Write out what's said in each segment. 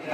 No,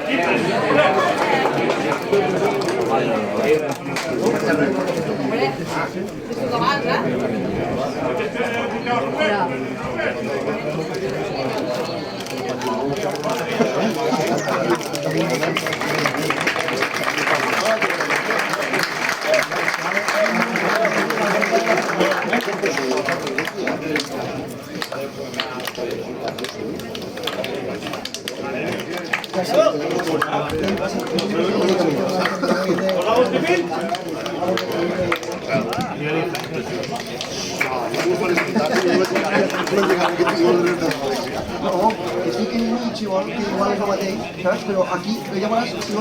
que sí que mig igual és el mateix, saps? Però aquí, llavors, si no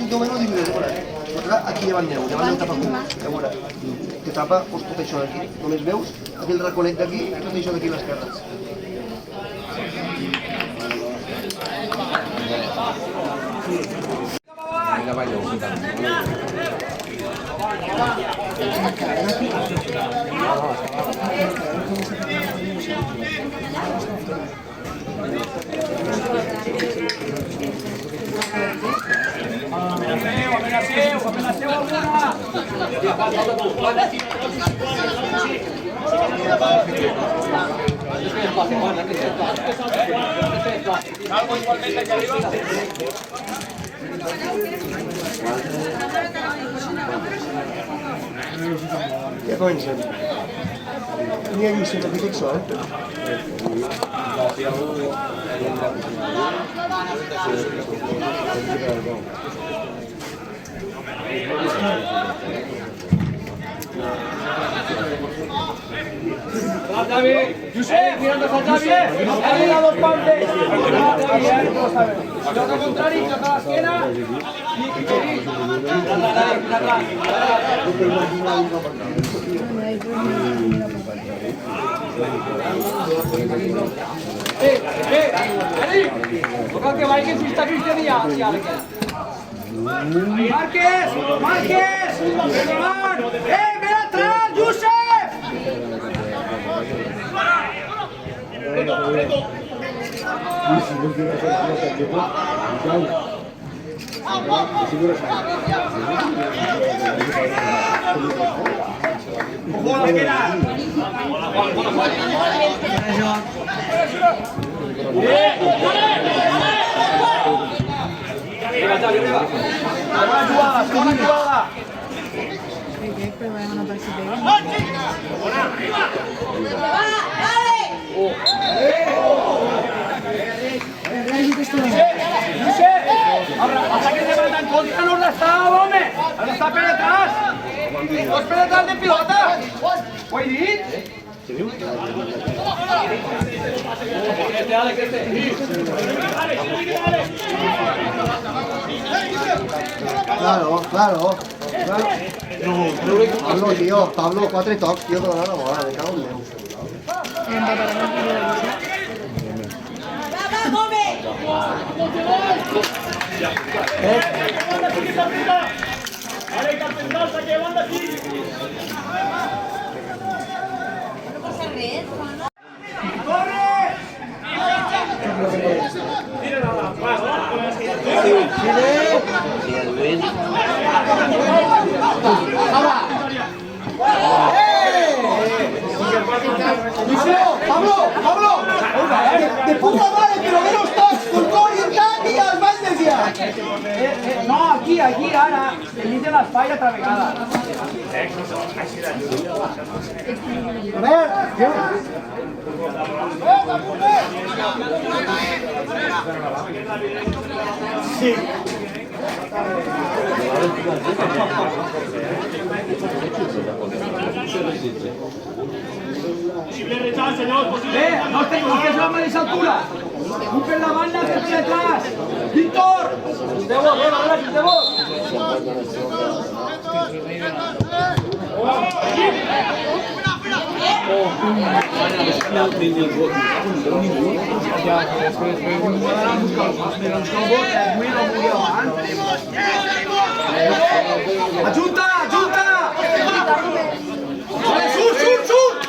jo me no dic de veure. Però aquí llevan 10 tapa cul, de veure. Que tapa tot això d'aquí. Només veus aquí el raconet d'aquí i tot això d'aquí a l'esquerra. Apelació alguna! Algo igualmente aquí arriba. Ja comencem. N'hi ha vist sense pic sol, Josep, mirando a Xavi, dale a dos partes. Lo contrario, toca la esquina y pedir. Ali, toca que vaya que está Cristian ya. Márquez, ven atrás, Josep. Segona jugada. Ataque de banda en contra, no la está, hombre. Ahora está penetrás. Dos penetras de pilota. ¿Ho he dit? Claro. Pablo, tío, Pablo, 4 tocs, tío, te dona la bola, me cago en Déu. Vale, capitán, saque banda aquí. No passa res, no? ¡Corre! Pablo, de puta madre, pero que no estás con todo y el tanque y els bandes ja. No, aquí, ara. Enmig de l'espai altra vegada. A ver, Sí. No te es la mateixa altura. Un per la banda, tres per detrás. Víctor! De vos. Ajunta! Surt!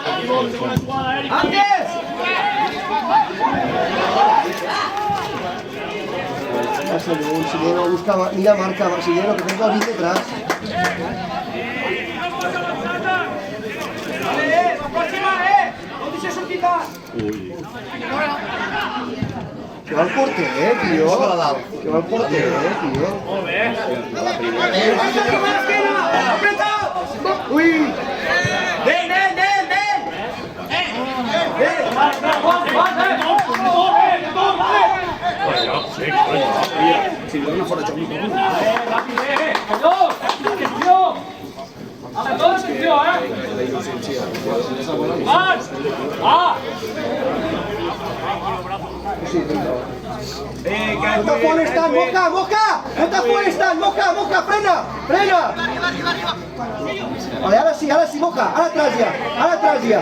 Antes! Massa lluny, Sillero, busca, mira, marca, Sillero, que tens el 20 detrás. Que va el porter, tio. Que va el porter, tio. Molt bé. Ui! Nen! No t'afonestan, Moca! No t'afonestan, Moca! Frena! Vale, ara sí, Moca! Ara atrás ja!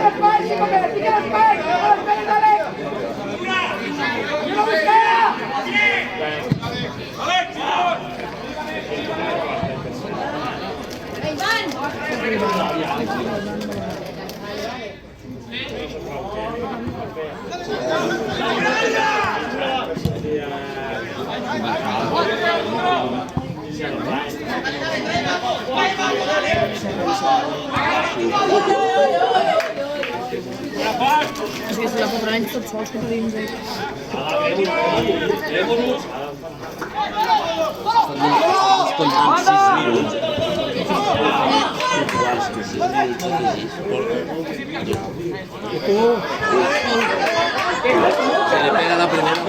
És que se la fotrà ells tots sols que tenim ells. Se le pega la primera.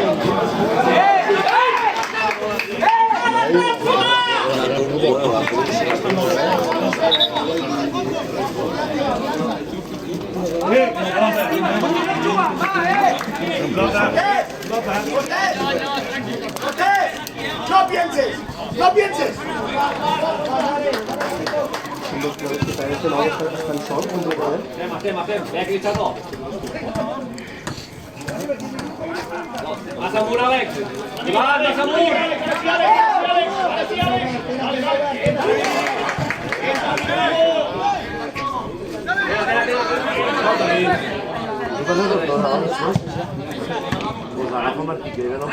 No pienses. Estan sols, completament. Fem. Ve aquí, Chato. Vas amunt, Àlex. Vas amunt. Pues agafa Martí, que no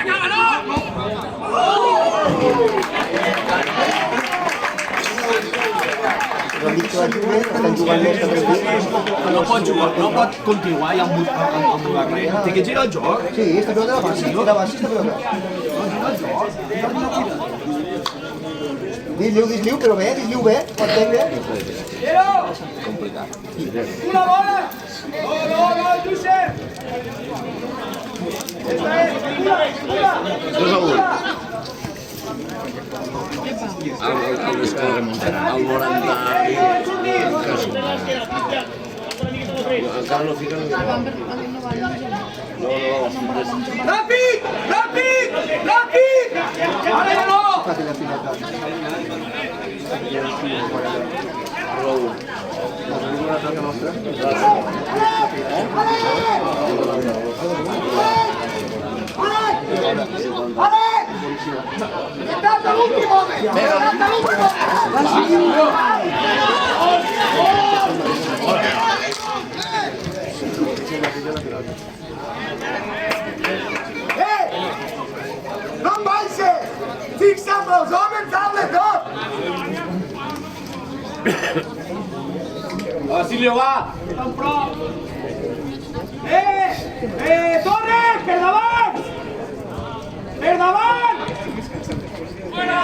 Estan jugant més que 3 dies. No pot jugar, no pot continuar ja amb la regla. Té que girar el joc. Sí, esta pelota era baixa, esta pelota. Dis-liu, però bé, pot tenir. Una bola. No, Josep. Esta es, una. el que remuntarà. El 90... Encara no fica ni... Ràpid! Ara ja no! Fàcil la pilota. ¡Hasta el último! ¡Hasta el último! No em baixes! Fixa amb els homes, dale tot! Silvio, va! Tan prop! Torres! Per davant! Per davant! Fuera!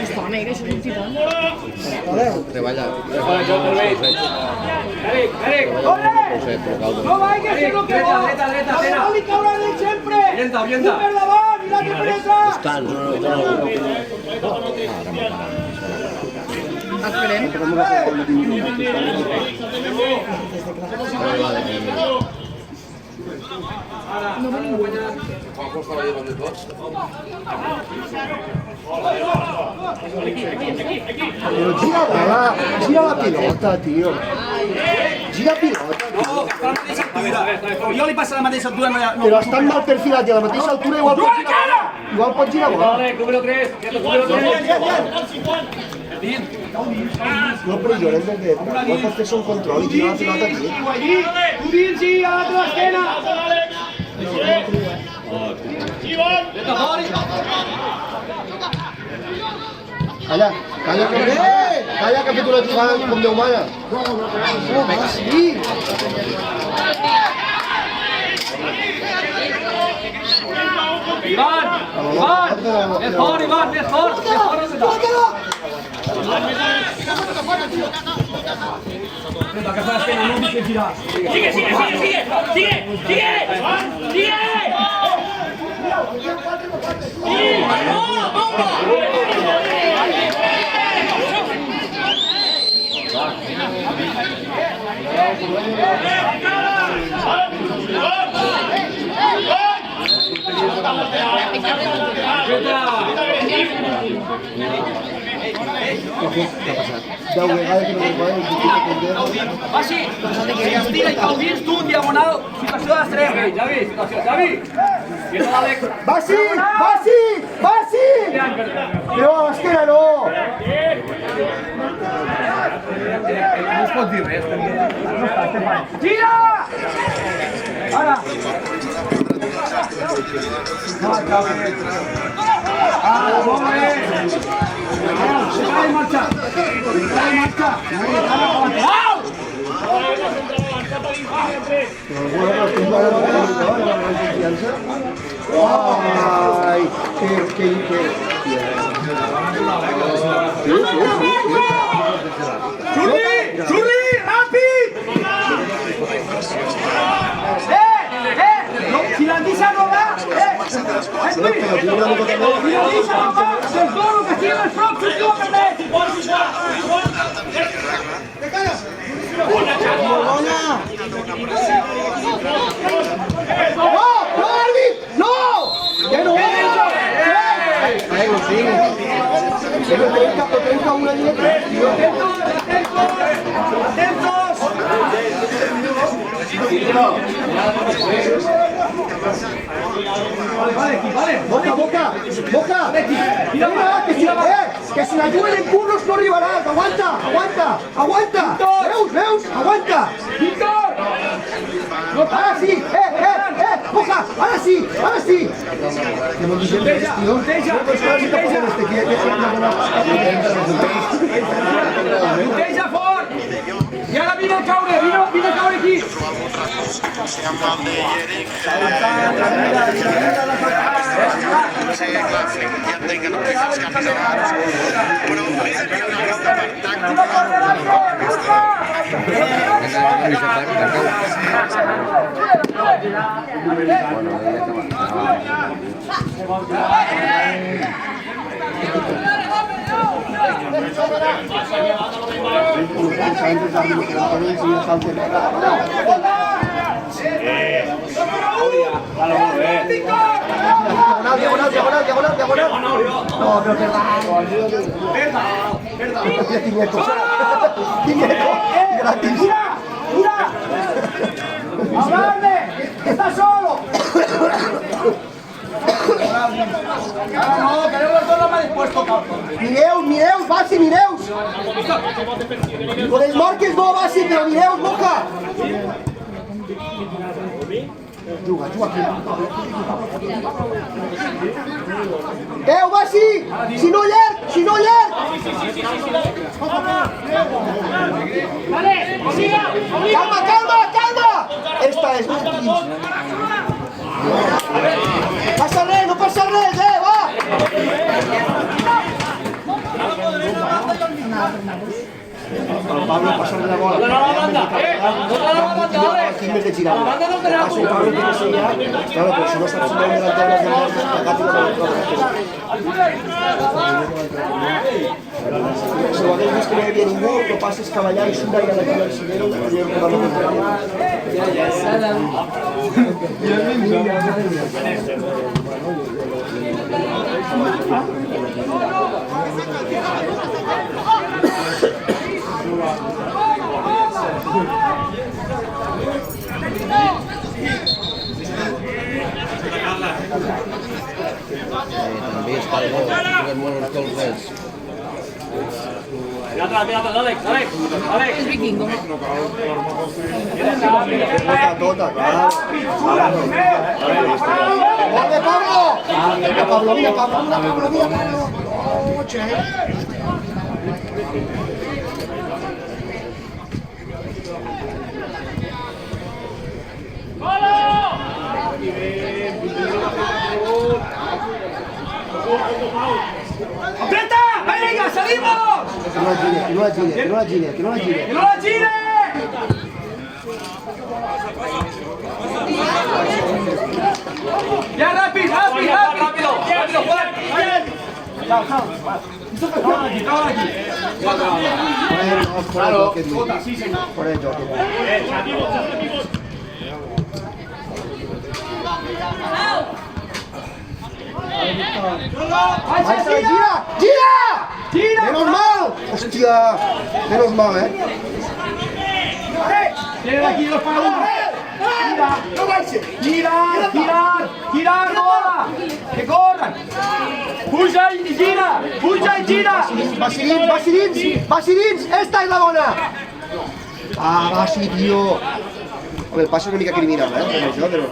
Està negre, això és un tità. Treballa. Eric! Torres! No vayas, que no que va! ¡Dale, cabrón, siempre! ¡Orienta! ¡Per davant! ¡Mira que presa! Descans, Esperem. No ve ningú. Però gira la pilota, tio. Gira pilota, tio. Jo li passa a la mateixa altura, no... Però estan mal perfilat i a la mateixa altura igual pot girar bola. Número 3. No pressiones perquè igual pots fer un control i girar la pilota aquí. Tu dins i a la teva esquena! Vete fuori! Calla, calla que ha fet una jugada com Déu mana. Oh, va, sí. Ivan! Més fort, Ivan, més fort! Agafa l'esquena, no em girar. Sigue! Deu vegades que no el poden Baixa! Estira i cau dins tu, diagonal, situació d'estrès. Javi, situació, Javi! I és l'Àlex. Basi! Però a l'esquena no! No es pot dir res, Gira! Ara! No, acaba. Molt bé! Deixa-la marxar! Au! Ai, que... Xurri, ràpid! No, si la deixa robar, si la deixa robar, te'ls dono que siguin els pròxims, tu, Carlet! No, àrbit! No! Que no! Trenca una lletra. Atentos! Vale. Boca! Que si la juguen en curros no arribaràs! Aguanta! Veus? Aguanta! Víctor! Ara sí! Boca! Ara sí! Punteja fort! I ara vine a caure aquí! Diagonal. No, pero gratis. ¡Mira! ¡Hablarle! ¡Está solo! No, queremos el gol más dispuesto, Mireu, Basi, mireu! Con els marques no, Basi, però mireu, Boca! Juga aquí. Basi! Si no llarg! Vale, siga. Calma! Esta és més dins. No passa res, va! Pablo passant la bola. ¡Dónde la banda! Aquí en vez de girar. Pablo tiene que enseñar. Claro, pero si no está haciendo un delantero de la acá tiene Si ho hagués vist que no hi havia ningú, el que passa és que ballar i sura i anar aquí al cinero i També està bo, juguen molt els colzes. Alex. Es vikingo. Tota, clar. Pablo! Mira Pablo, mira Pablo, mira Pablo, mira Pablo. Oh, c'è. ¡Aprieta! ¡Venga, salimos! Que no la gire, que no la gire, que no la gire, que no la gire. ¡Que no la gire! ¡Ya, rápido, rápido, rápido! ¡Rápido, Juan! ¡Chao, chao! ¡Cámara aquí, cámara aquí! Fuera el joc, fuera el joc. ¡Ahí está, gira! ¡Gira! ¡Gira! ¡Menos mal! ¡Hostia! Menos mal, Tienen aquí 2 para 1. Gira, girar, girar, no va. Que corran. Puja y gira, puja y gira. Basilins, Basilins, Basilins, esta es la bona! Ah, Basi, tio! Home, el passo una mica criminal, per això, però...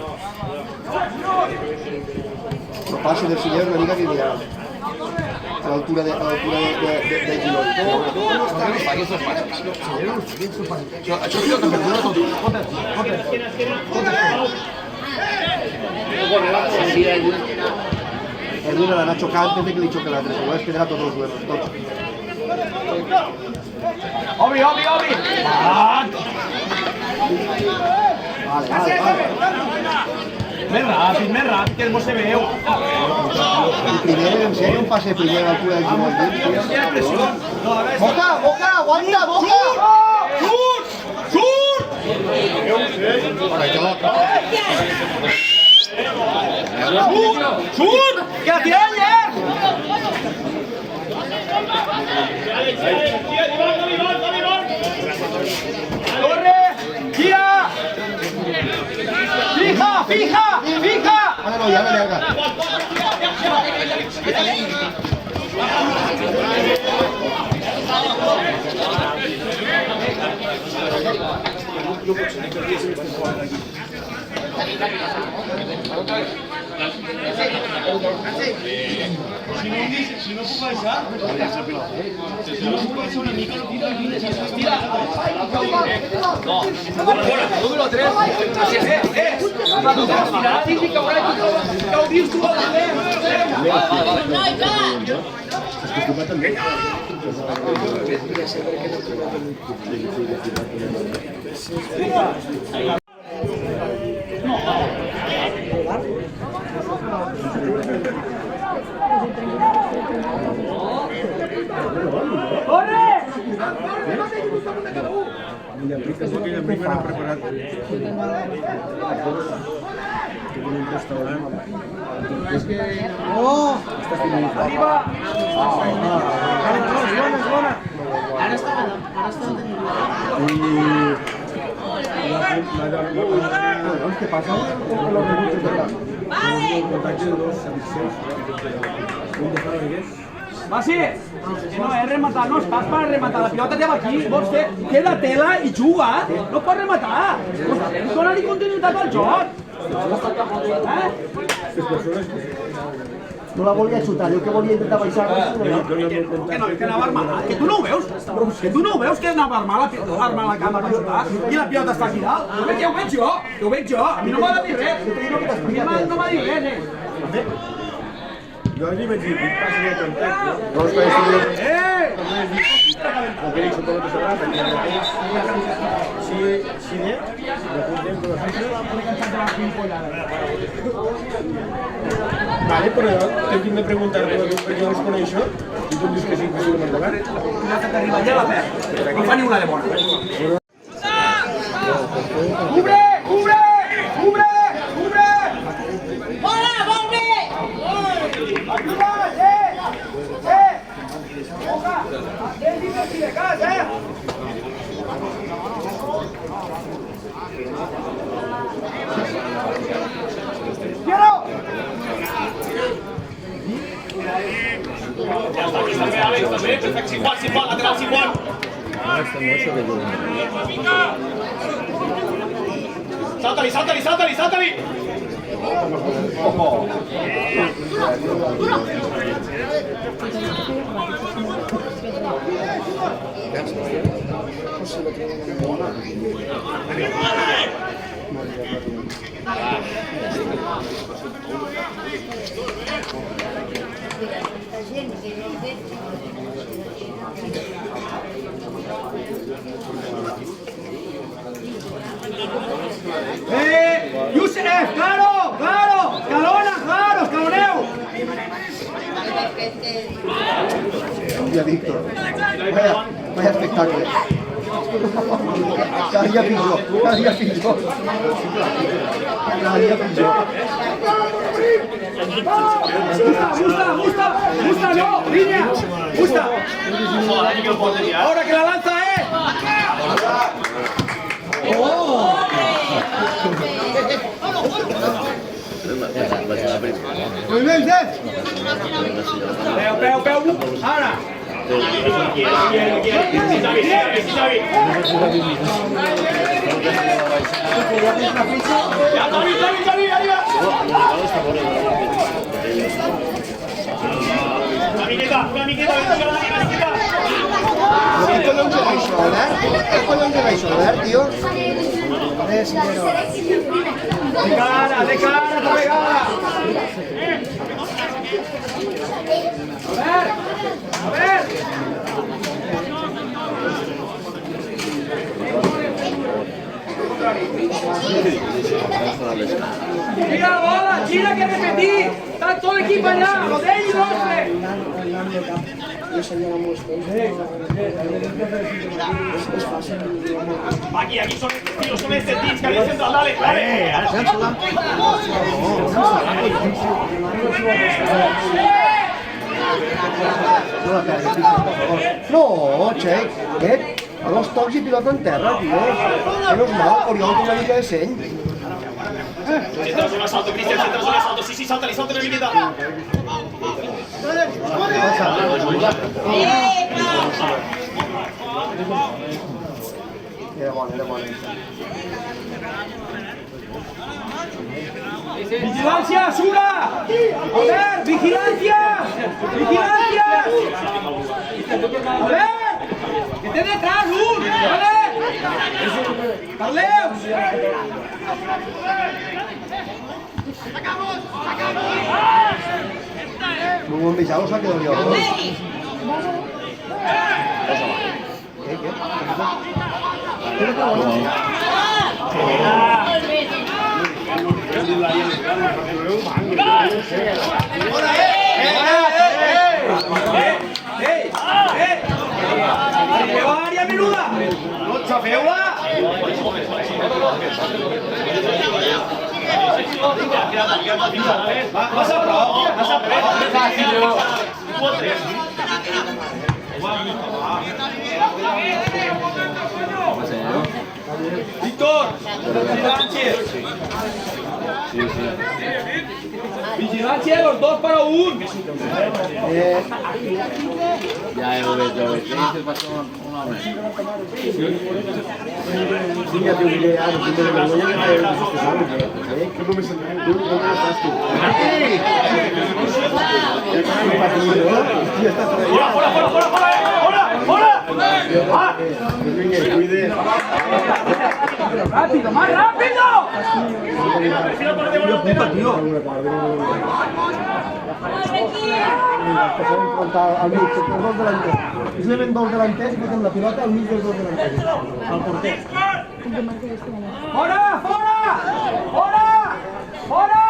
El passo del senyor és una mica criminal. A l'altura de Girón. Això és que perdona tot. Perdona la Nacho antes de que li xoque l'altre, segons quedarà tots els duelos, tots. Obri, obri, obri. Vale. Més ràpid, que no se veu. El primer, en sèrio, un passe primer a l'altura del Girón. Boca, boca, aguanta, boca! Surt! Surt! Surt! Que la tirarà llarg! Corre! Gira! Fija, fija, fija! Ara no, ja la llarga. Si no puc baixar, una mica, no tira el vídeo, estira. No, número 3. La tota estirada, sí, que ho dius tu a la Arriba! Ara està ¿Qué pasa con los recursos de Basi, que no és rematar, no estàs per rematar, la pilota teva aquí, vols fer, queda-te-la i juga, no pots rematar, dona-li continuïtat al joc. No la volia xutar, diu que volia intentar baixar. Que anava armada, que tu no ho veus? Que tu no ho veus que anava armada la cama per xutar i la pilota està aquí dalt? Ja ho veig jo, a mi no m'ha de dir res, a mi no m'ha de dir res, Jo li vaig dir, passi de contacte. No es parece bien. El que dic, supongo que sabrà, perquè si de apuntem per Vale, però jo tinc de preguntar-te per què no es coneix això i tu em dius que sí, que sí que m'endavant. la que t'arriba ja la perd, no fa ni una de bona. Cubre, cubre, cubre, cubre! Bola, volve! Ayuda, Boca, es difícil de casa, ¡Quiero! Perfecte, igual, lateral, igual. Salta-li! Yusef, claro, claro, escalona, claro, escaloneu. Ya Víctor. Vaya espectáculo. Cada día pillo, cada día pillo. Cada día pillo. Gusta, no, línea, gusta. Ahora que la lanza, Muy bien, Jeff. Peu, ara. ¿Qué collons era això, Albert? Què collons era això, Albert, tio? Res, però... De cara, otra vegada. A ver. Mira la bola, gira que repetir. Está todo el equipo allá, lo de ellos, Aquí son este team que había central, dale, No la perdi, por favor. No, Txec, a dos tocs i pilota en terra, tio. Menos mal, Oriol té una mica de seny. Centras un asalto, Cristian, centras un asalto. Sí, salta una miqueta. Era bona. ¡Vigilancia, Sura! ¡A ver, vigilancia! ¡Vigilancia! ¡A ver! ¡Que esté detrás, Luz! ¡Vale! ¡Carleus! Muy buen pisado, se ha quedado yo. ¡Área menuda! ¡No xafeu-la! Vas a prop! Víctor! Vigilancia, los dos para un. Ya lo ves, se pasó un hombre. ¡Rápido, más rápido! Al mig, els dos delanters. És l'event dos delanters i fotem la pilota al mig dels dos delanters. Al porter. ¡Fora! ¡Fora! ¡Fora! ¡Fora!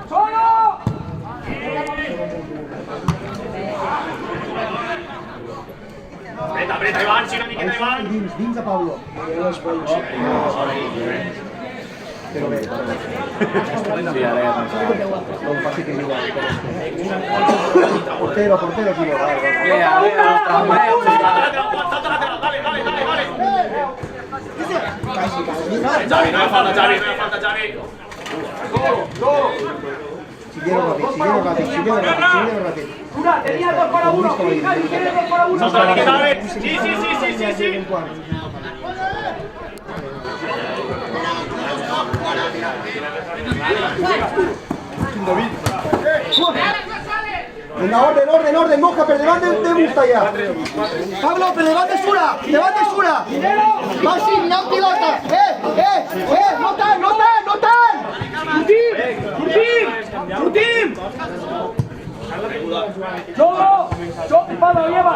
¡Solo! Apreta, Iván, sí, una miqueta, Iván. Dins a Pablo. Però bé, Sí, ara ja pensava. no em faci que diga. Portero, si no. Xavi, no falta, Xavi. Siguieron rápido. Una, tenía 2 para 1, Javi, tiene 2 para 1. Sí. Venga, orden, Moja, per davant de Busta ja. Pablo, per davant de Sura. Passi, mireu pilota. No tant. Sortim! Xoco, pasa, lo lleva.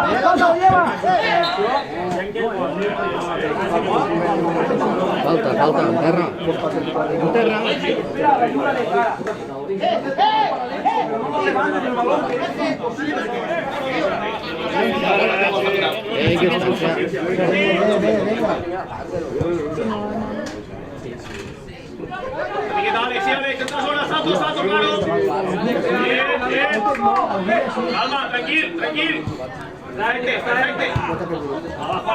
Falta, en terra. Alex, entras ahora, salto, claro. Bien. Calma, tranquil. Tráete. Abajo.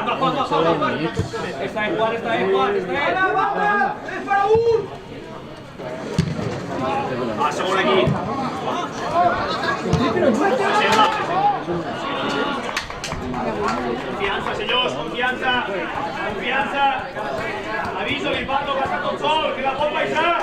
Está en Juan. ¡Vamos! ¡Es para un! Seguro aquí. Confianza, señors, confianza. Aviso, Lipardo, que està tot sol, que la pot baixar.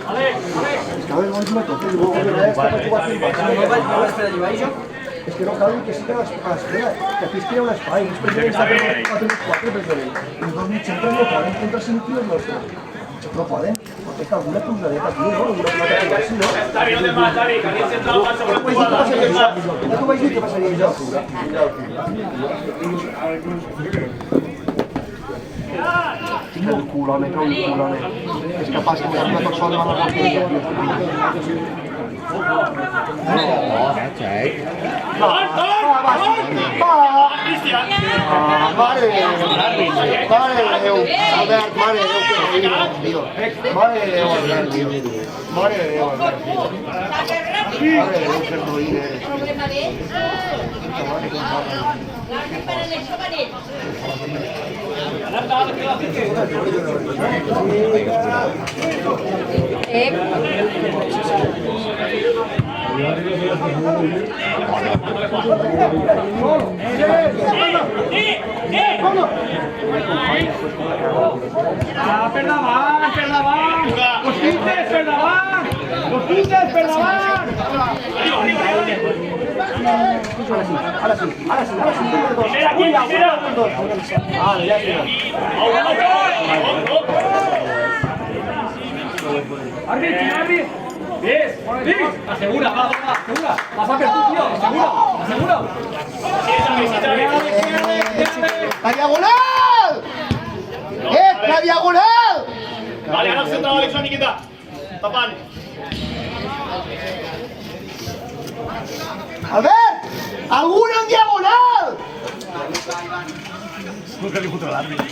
Alex. A veure, no me toques, no és que no cal que sí que l'espera, que aquí es crea un espai, és per exemple que 4 president. Els dos mig sempre no poden contra 5 tios nostres. No poden, perquè és que alguna cruzadeta aquí, no? Alguna plata que passi, no? Xavi, no te mal, Xavi, que alguien central passa por la jugada. Ja t'ho vaig dir que passaria jo. Tinc el cul, home, trau el cul, home. És capaç que m'ha tot sol davant la porteria. Mare de Déu, Albert, mare de Déu, que ridícul, tio. Mare de Déu, Albert, tio. Mare de Déu, que roïn eres. Problema d'ells? L'àrbitre per elecció per ells. Per davant! Los quintes per davant! Ara sí. Ja està. Arbi! Vis! Asegura, va, asegura. Pasa per tu, tío, asegura. La diagonal! La diagonal! Vale, ara el central, Alex, una miqueta. Tapant. Albert! Alguna en diagonal! Nunca li fotrà l'àrbitre.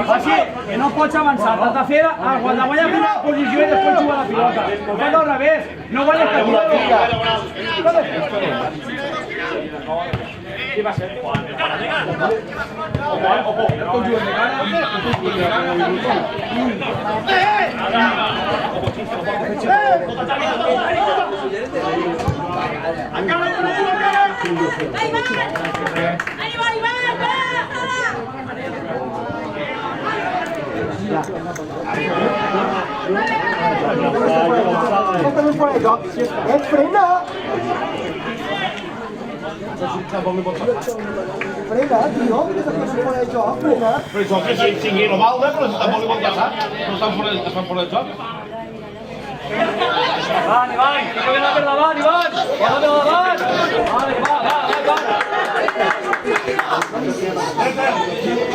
Així, que no pots avançar, t'has de fer quan guanyes una posició i després jugar la pilota. Ho fas al revés, no guanyes per Frena! Frena, tio, que estàs fent fora de joc, frena. Però això que sigui normal, però tampoc li pot passar. No estan fora de joc. Ivan, que ve per davant, Ivan! Va per davant! Va!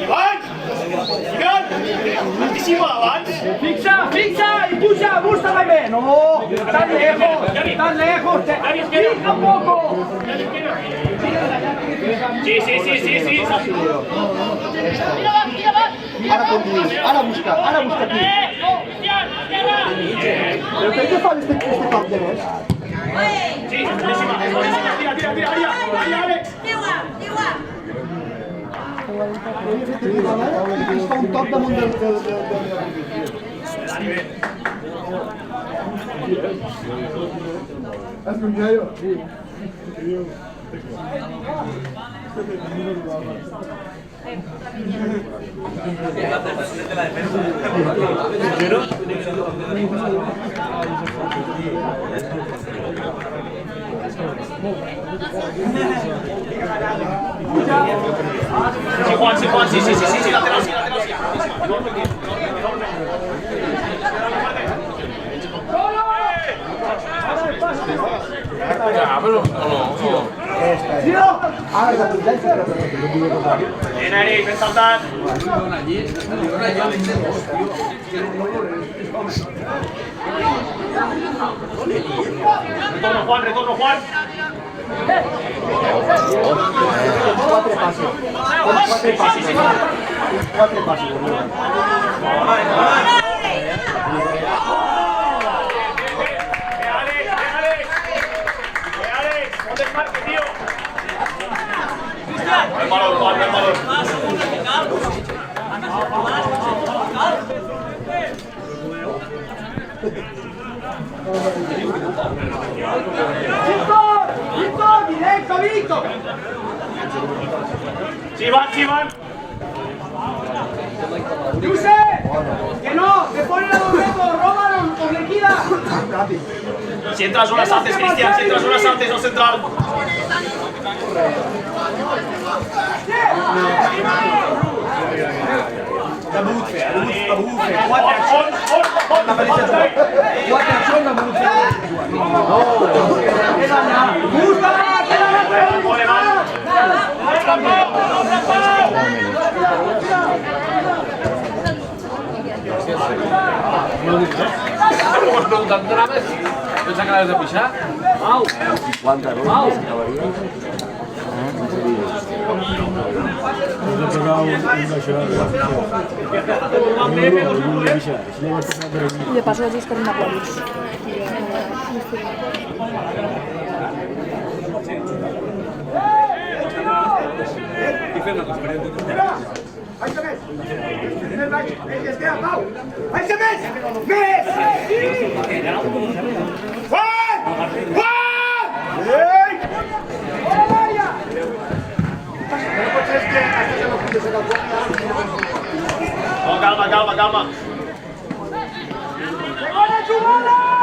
Ivan! Ivan! Anticipa abans! Fixa, fixa y puja, búscala bien. No, tan lejos, tan lejos. Fija un poco. Sí. Ara conduïs, ara busca aquí. Però què fa este cop de més? Sí, boníssima. Tira, Àlex! Es fa un toc damunt del... És un gallo, sí. Sí, Juan, sí, lateral, sí. Bien, Eric, ven saltant. Retorno, Juan. Quatre passos. Alex, no desmarques, tío. El balón, Juan, el balón. Víctor, directo, Víctor. Sí, van. Josep, que no, te ponen a los retos, róbalo, os liquida. Si entras unas antes, Cristian, no central. Pensa que l'has de pixar? Pau! 50 euros, acabaria. I de paso vaig buscar un aquarius. No, calma. ¡Segona jugada!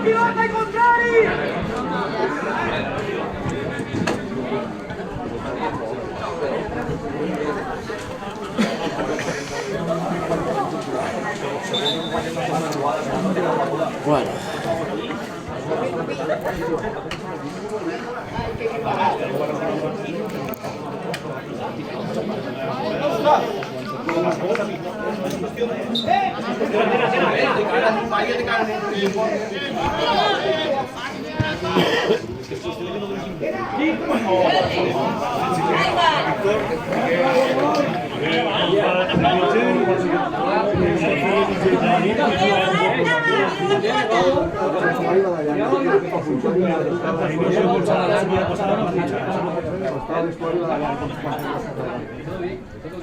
¡Pilota y contrari! Bueno.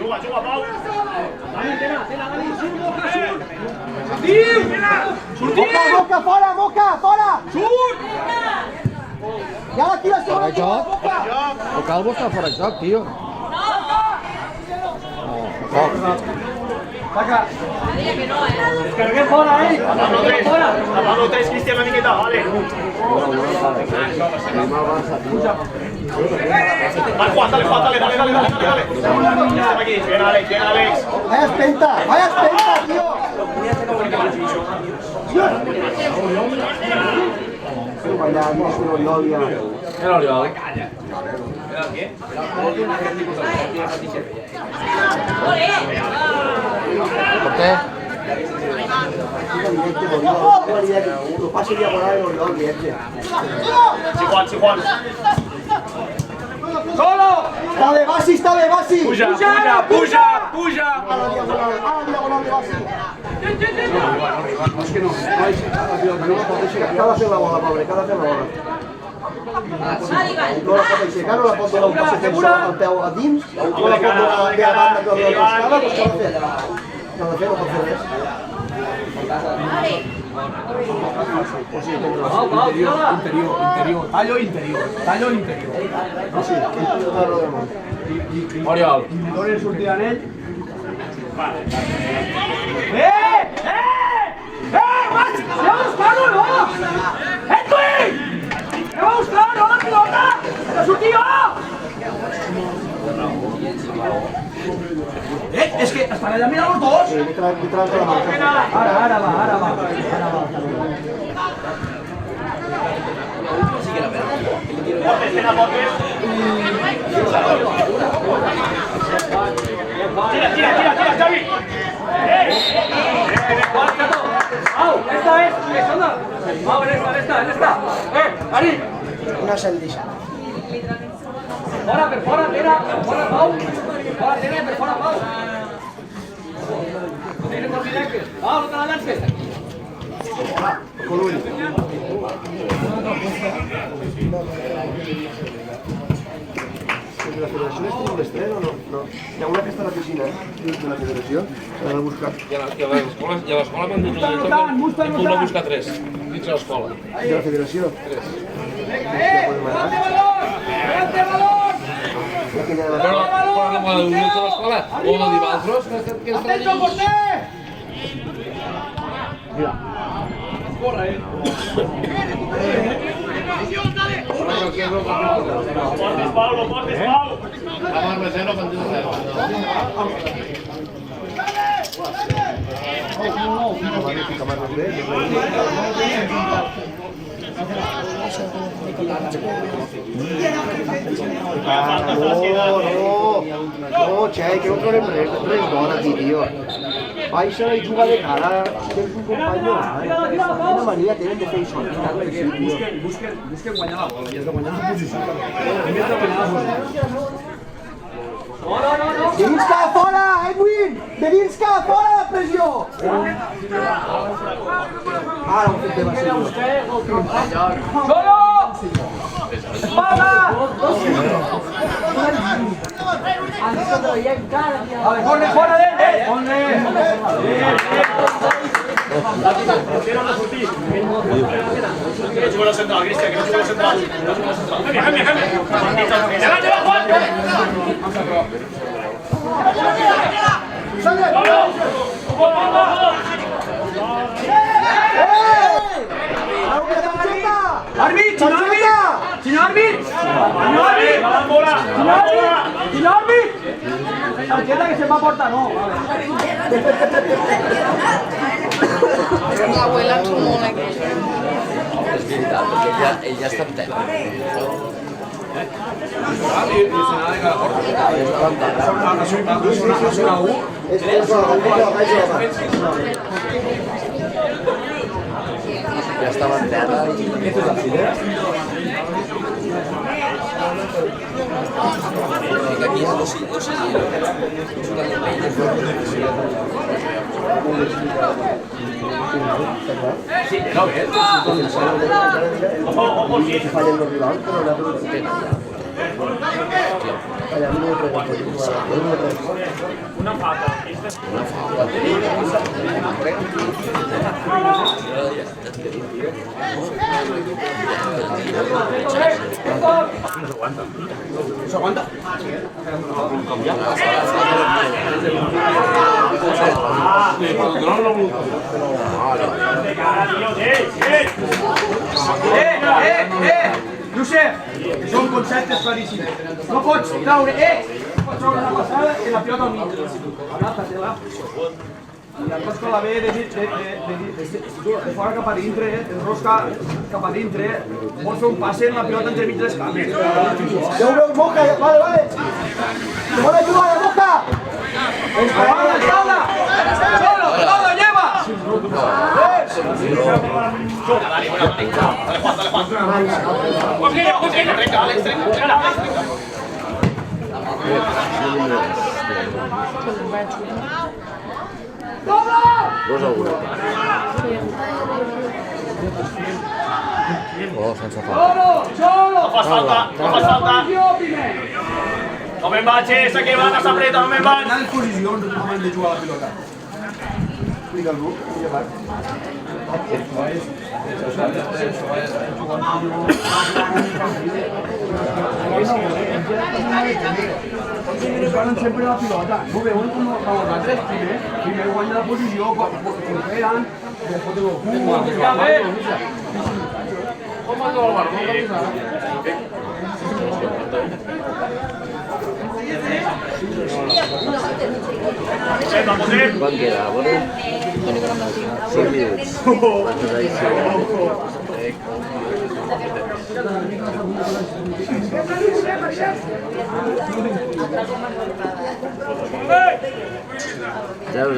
Juga, Pau. Boca, fora! Surt! Ja la tira segona jugada, Boca! El Calvo està fora de joc, tio. Descargué fora, Pablo 3, Cristian una miqueta, vale. Vale, Juan, dale. Estem aquí, bien, Alex. Vaya espenta, tío! allà, digues que l'Oriol ja... Era Oriol. ¿Por qué? Lo pase diagonal en Oriol, directe. Chihuan. Solo! Està bé, Basi! Puja! A la diagonal de Basi. És que no, Cal de fer la bola, pobre, cal de fer la bola. No la pot aixecar, no la pot donar un passeig al peu a dins, no la pot donar bé a banda que la l'escala, doncs cal de fer. Cal de fer, no pot fer res. Tallo interior. Sí, Oriol. Donen sortida en ell. Maig! ¡Se va a buscar o no! ¡Edwin! ¡Se va a buscar o no la pilota! ¡Que sortia! És que estan allà mirant els dos! sí, detrás de la marca. Ara va. Tira, Xavi. Esta. Ari! Una sendilla. Fora, per fora, Tera! Fora, Pau! Fora, Tera, per fora, Pau! No tenen por directes. Pau, no te la llances! Con l'ull. La federació és un estreno o no? No. Hi ha una que està a la piscina, de la federació, s'ha de buscar. I a l'escola m'han dit que puc no buscar 3 dins de l'escola. De la federació? 3. Però no m'ha de dir de l'escola? O no dir altres? Que estan allà? Mira. Lo portes, Pau. Magnífica, más bé. No, Xai, que no trobem res d'hora aquí, tio. Baixa i juga de cara, tens un company de quina mania tenen de fer això? Busquen guanyar la bola i has de guanyar la posició. Primer has de guanyar la posició. Belinska a fora, Edwin! Belinska a fora, la pressió! Ara ho fet bé, Marcelo. Solo! Espalda! Corre, fora d'ell! Que no juga al central, Cristian, que no juga al central. Cambia, Juan. Àrbit! Senyor àrbit! Targeta que se va a portar, no. L'abuela ens ho mola aquí. És veritat, perquè ell ja està entent. Ja estava en terra i... Aquí no Fallen los rivals, però la producció. Allà, a mi no me pregunto. Una falta. ¿Se aguanta? Josep, són conceptes claríssims. No pots traure, una passada i la pilota al mig. I llavors quan la ve de fora cap a dintre, enrosca cap a dintre, vol fer un passe en la pilota entremig les cames. Ja ho veus, Moca, vale. Te vol ajudar, Moca! ¡Espalda! ¡Solo, lleva! Oh, sense falta. ¡Solo! No fas falta. No me'n vagis, aquí va, que s'apreta, no me'n vaig. Anar en posicions en el moment de jugar a la pilota. Explica-lo, llevat. Ells van sempre la pilota, no veuen com els altres primer guanya la posició, conferen, després de Quan queda? Bueno, 5 minuts. Zero.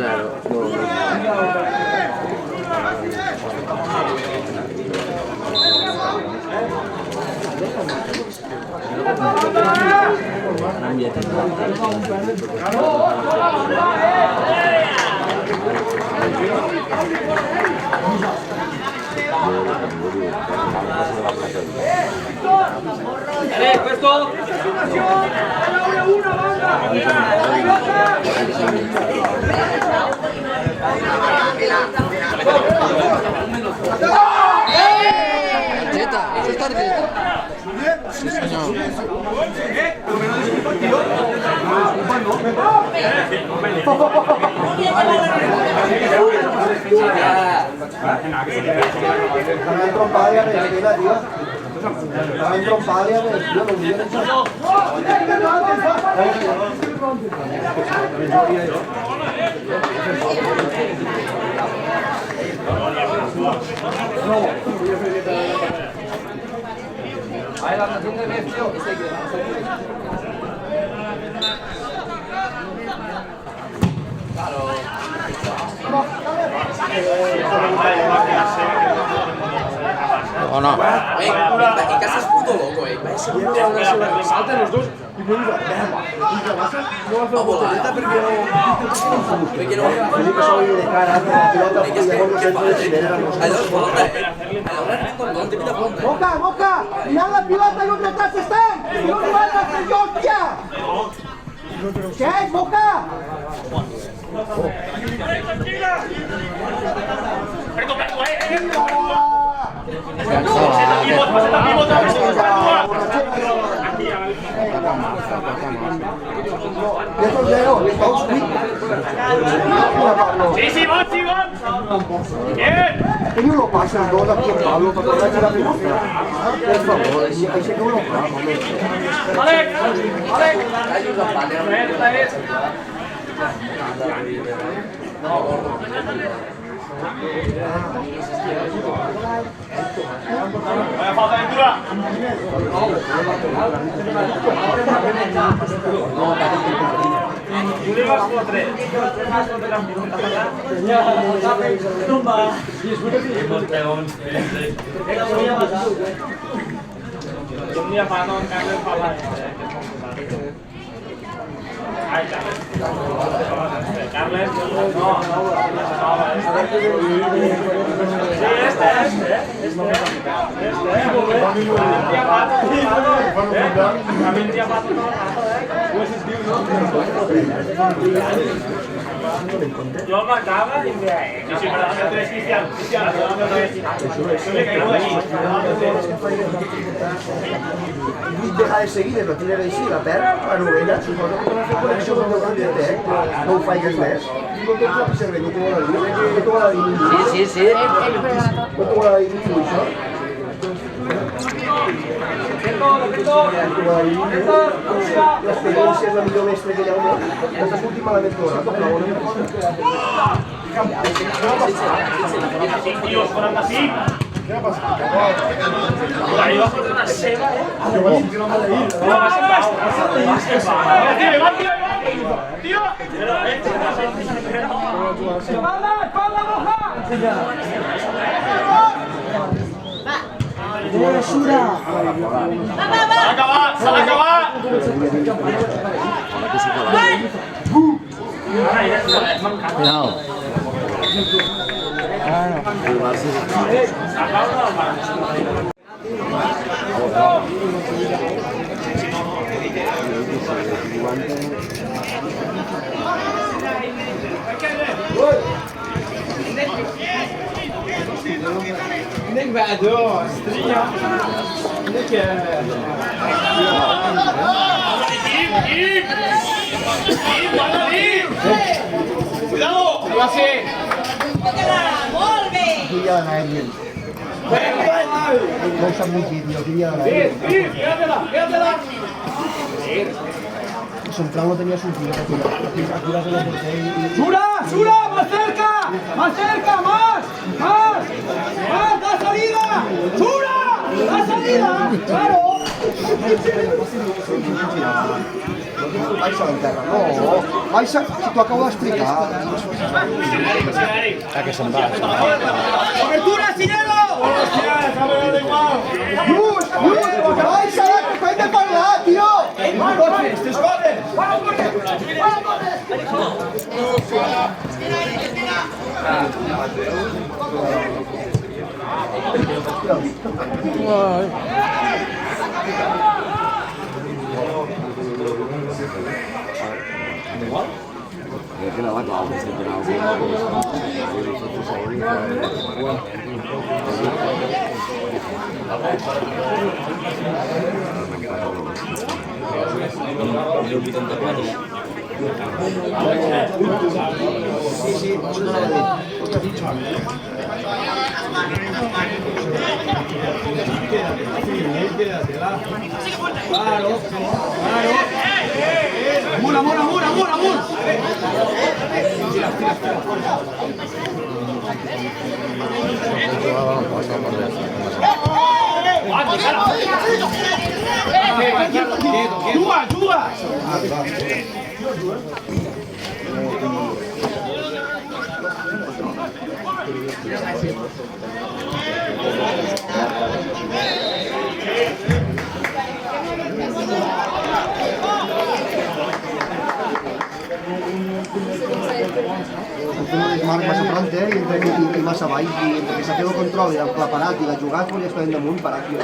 Questo! Una Targeta, això és targeta. Sí, senyor. Estaba entrompada y arrestela, tío. Estaba entrompada y arrestela, no me echado. Ahí la canción de Messi, tío. O no? En casa es puto loco, Salten los dos y ponen la merda. Y la base no va a hacer botelleta porque no... Felipe soy de cara, la pelota, porque ya no se puede tener a los dos. Moca, mirad la pilota y los detrás están. No van a hacer yo, tía. ¿Qué es, Moca? Sí, van. Bien. Que ni lo pasan dos aquí en Pablo para poner la pelota. Por favor, ahí se que uno Alex. Vaya falta de altura. Tú le vas por 3. Carles, no. Sí, yo el marcaba y me... Sí, pero dame 3, Cristian, dame 3. Yo le caigo de aquí. Deja de seguir, lo tiene així, la perd, la novena, suposo que no fa connexió amb el teu bibliotek, no ho faigues més. No tens la servei, no t'ho vol a dir. Sí. No t'ho vol a dir ningú, això. L'experiència és la millor mestra que hi ha al món. Estàs última a la lectora, per favor. Dios, 45. Què passa? Ahí va a fotre una ceba, Que vol? No vas en pau. Tio! ¡Espalda, espalda roja! S'ha acabat, s'ha acabat! Cuidado! Ahí va a ser. Molt bé! Quería ganar bien. No usa muy tío, quería ganar bien. Quédatela. Central no tenía sentido. Aquí se lo porté y... ¡Sura! ¡Sura! ¡Más cerca! ¡Más cerca! ¡Más! ¡Más! ¡Más! ¡Da salida! ¡Sura! ¡Da salida! ¡Claro! Vais a la terra, no. Vais a... Si t'ho acabo d'explicar. ¡Cobertura, Sinero! Lluís! Vais a la... Que hem de parlar, tio! Sí, no ¡Amor, amor, amor, amor, amor! ¡Juga, juga! Marc massa pront, i massa baix, i entre que s'ha fet el control i el claparat i la jugada volia estar damunt per aquí.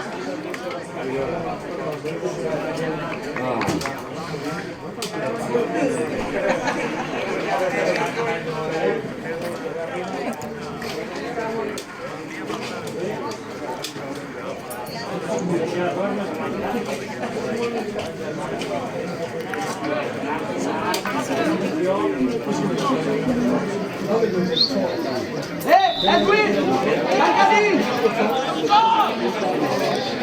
Edwin! ¡Marcadín!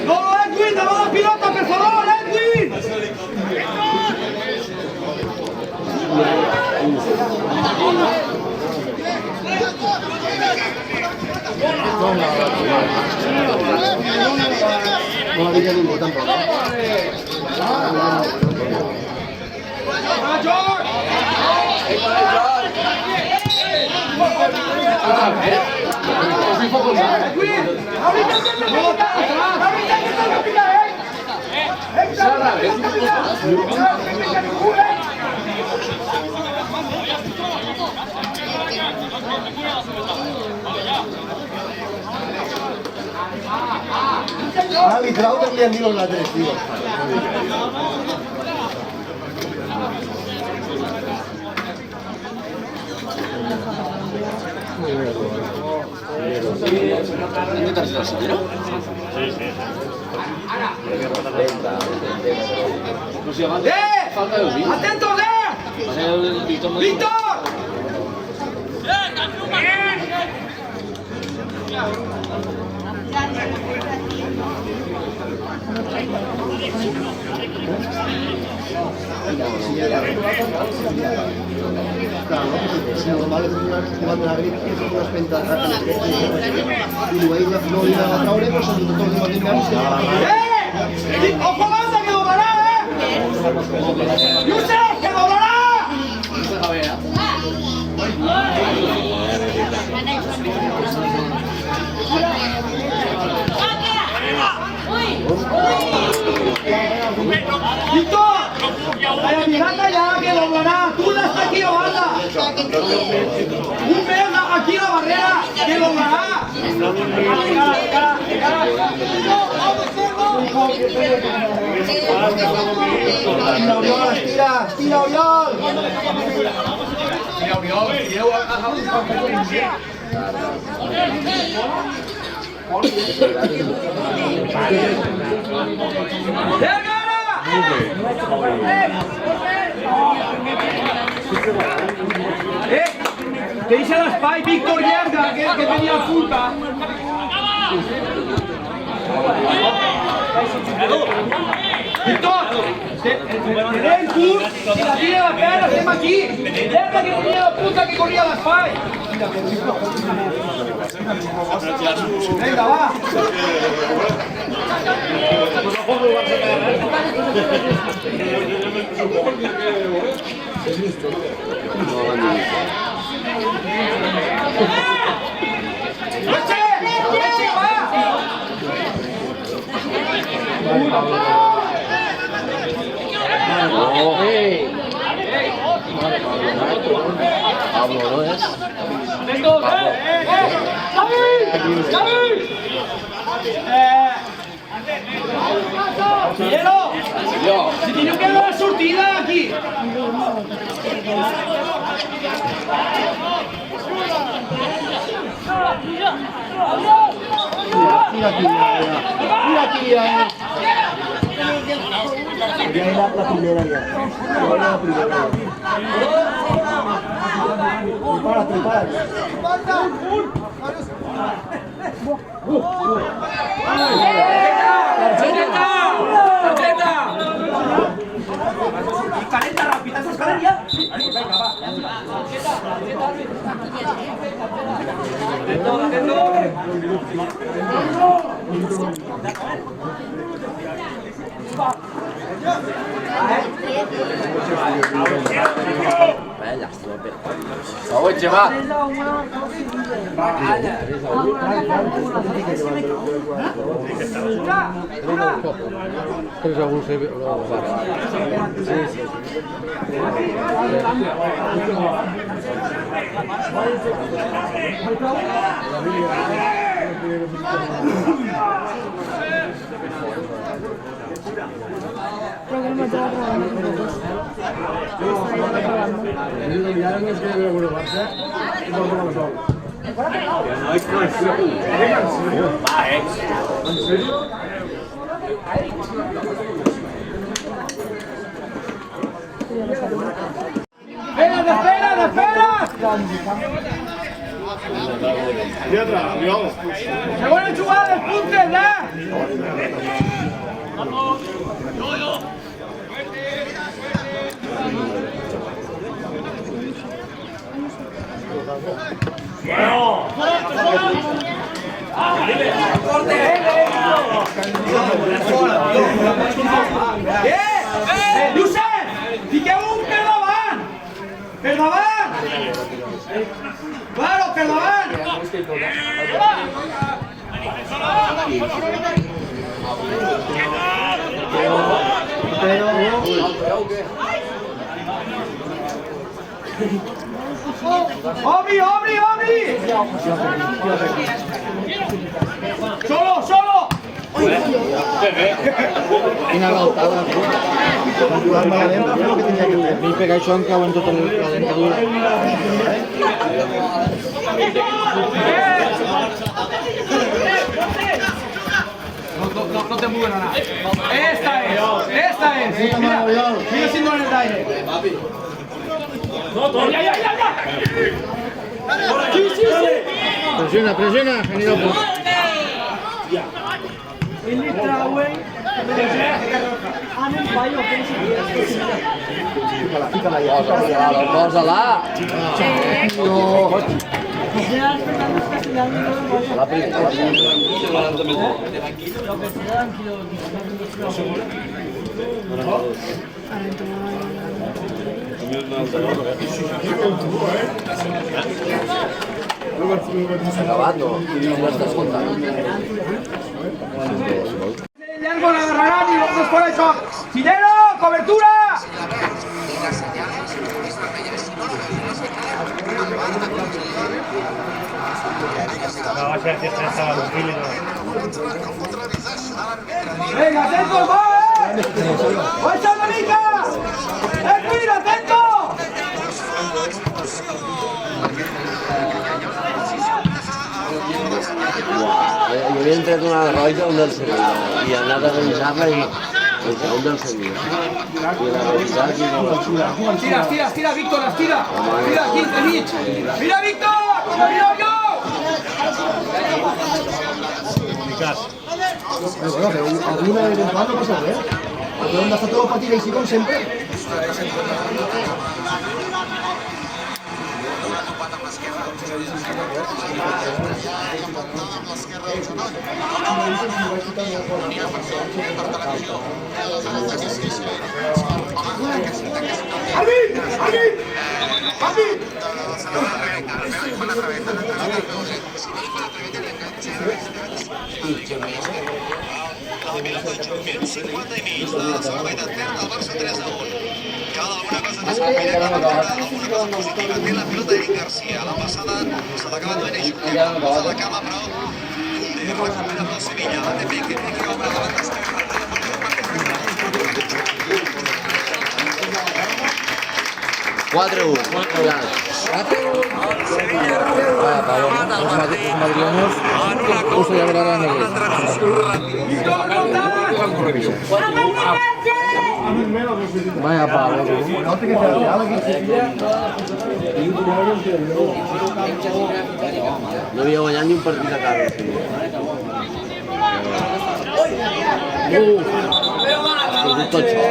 ¡No, Edwin! ¡Dame la pilota, por favor, Edwin! No l'havia ningú, tampoc. Arbitral que li han dit els altres, tio. ¡Atentos, ¡Víctor! Clar, no? És normal que davant de la grip que es espenta i l'Uell no li va traure, però són tots els matrimons que... ¡Ojo banda que doblará, ¡Yusef, que doblará! ¡Víctor! ¡Vaya miranda ya, que doblará! ¡Tú hasta aquí, banda! ¡Un verga aquí la barrera, que doblará! Estira, estira, Oriol! Deixa l'espai, Víctor Llerga, que tenia el punta. Víctor, tenem curt i la tira de pera, estem aquí. Llerga que tenia la punta que corria a l'espai. Vinga, va. Si teniu que donar sortida aquí. Tira aquí, tira aquí, ya era la primera ya. La primera. Prepárate. ¡Tarjeta! ¡Calenta rápida esa escalería! Venga, va. Bella, oggi va! Tres algún se ve. Programa de ¡Espera! ¡Segona jugada dels puntes, Josep! Fiqueu un per davant! Per davant! Claro, per davant! ¡Obri! ¡Solo! Quina galtada. Mi pega això em cau en tota la dentadura. No te mueven a nada. Esta es. Mira siendo en el aire. ¡Ya! Sí. Presiona, genial. Fica-la ja. Posa-la. La primera. S'ha acabat, no? No està escoltant. Llargo la agarrarán y los fuera de shock. ¡Chileno! ¡Cobertura! No, va a ser que estaba los kilos. ¡Venga, atentos, va! ¡Va echando mica! ¡Mira, atento! Jo havia entrat una roja un del Sevilla i he anat a revisar-la i un del Sevilla. I la revisar i no... Estira, estira, estira, Víctor, estira. Estira, aquí, entremig. Mira, Víctor! Mira, yo! Bueno, pero alguna vez en cuando pasa, ¿eh? Porque donde está todo para ti y como siempre. Vaya, Pablo, los madrileños justo ya verán el... Vaya, Pablo. No havia guanyat ni un partit a casa. Tot això.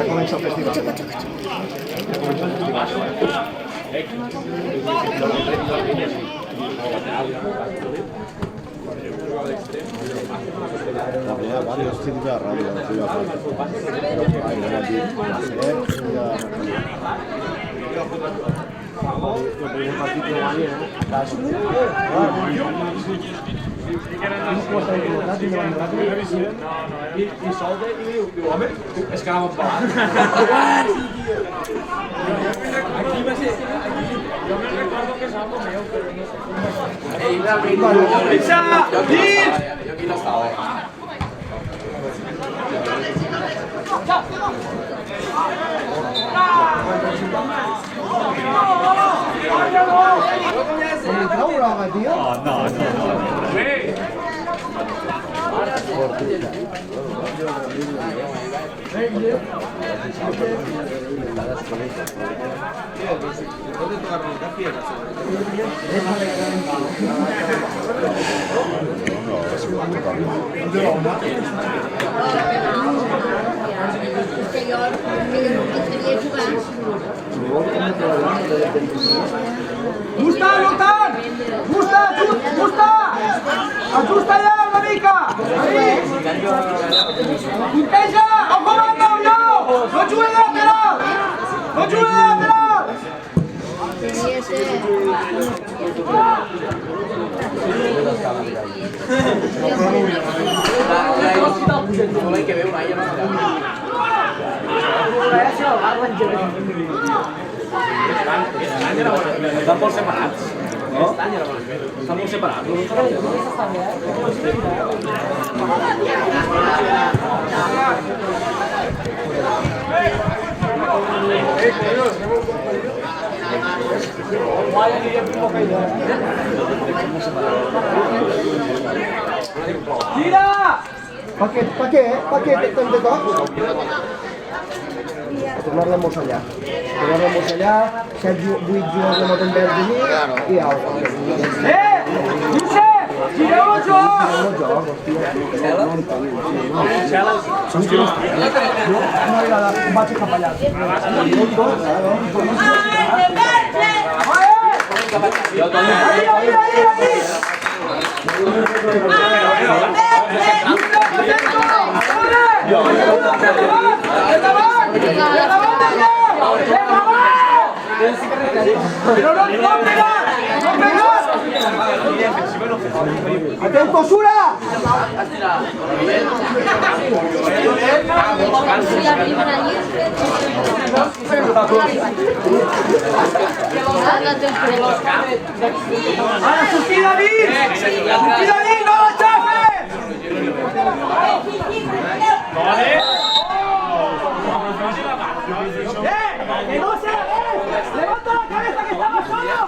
Comienza el festival. Varios tipos de radio, Es que anàvem parlant. Aquí va ser... Jo me recordo que és algo meu, però no sé. Pensa! Dins! Jo aquí no estava. Gusta, Lotan! Gusta! Ajusta ja una mica! Punteja! El comanda, no! No jugui de lateral! No jugui de lateral! Estan molt separats, no? Estan molt separats. Gira! Per què? Per què estem de cop? A tornar-la a Mossellà. A 7, 8 jugadors de Moten Verdi i au. Josep! Gireu el joc! No m'agrada, vaig cap allà. ¡Atento, Sura! ¡Ahora sortir David! ¡Sortir David! ¡No lo chafes! ¡Que no se ¡levanta la cabeza que estamos solos!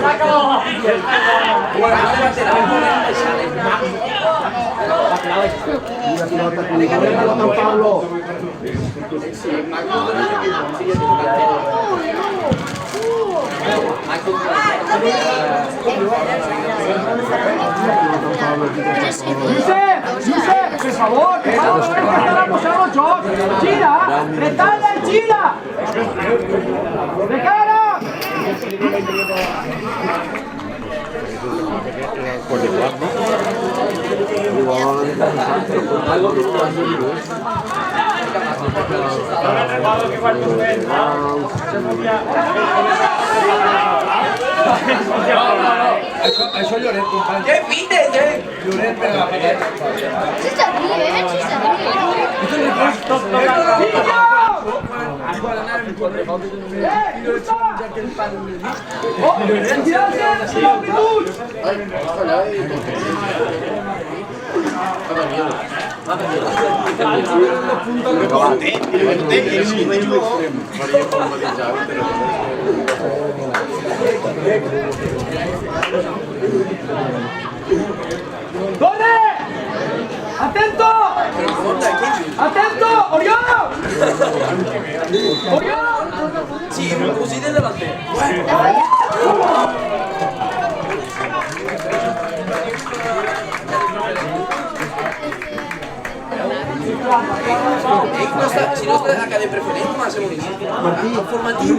¡Sácalo! Pablo. Josep, por favor, que vamos a ver que están aposando los jocs. Gira, retalla y gira. De cara. Això Lloret, company. Què pites, Lloret per la paret. ¡Corre! ¡Atento! ¡Atento! ¡Oriol! ¡Oriol! Sí, me pusiste delante. Si no està acá de preferent, com a ser municipi? Formatiu.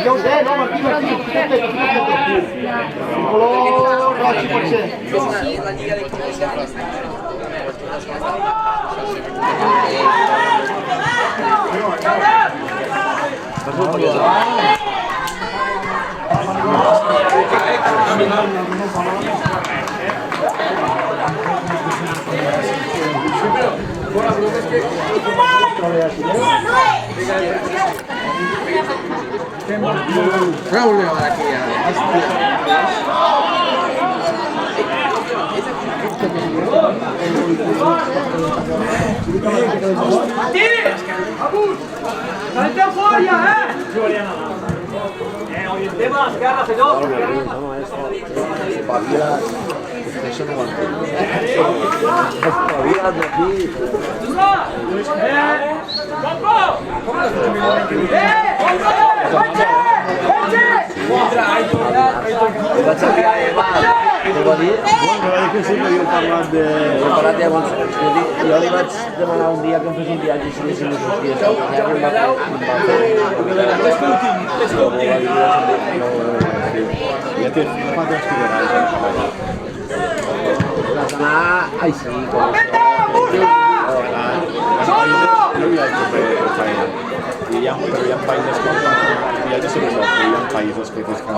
Ja ho sé, no, Martí. Color roig, pot ser. És la lliga de comerciants. Raúl, aquí Martí! Abús! ¡Salteu fora ja, Orientem a l'esquerra, senyor! Això no ho entenc. Espavila't d'aquí. Què va dir? Que sí que havíem parlat de... He parlat ja abans. Jo li vaig demanar un dia que em fes un viatge i si anéssim uns dies. Ja té fa temps que veràs. Vas anar així, com ¡Busca! ¡Solo! No viatge per feina. però hi ha països que ja no sé això, però hi ha països que busquen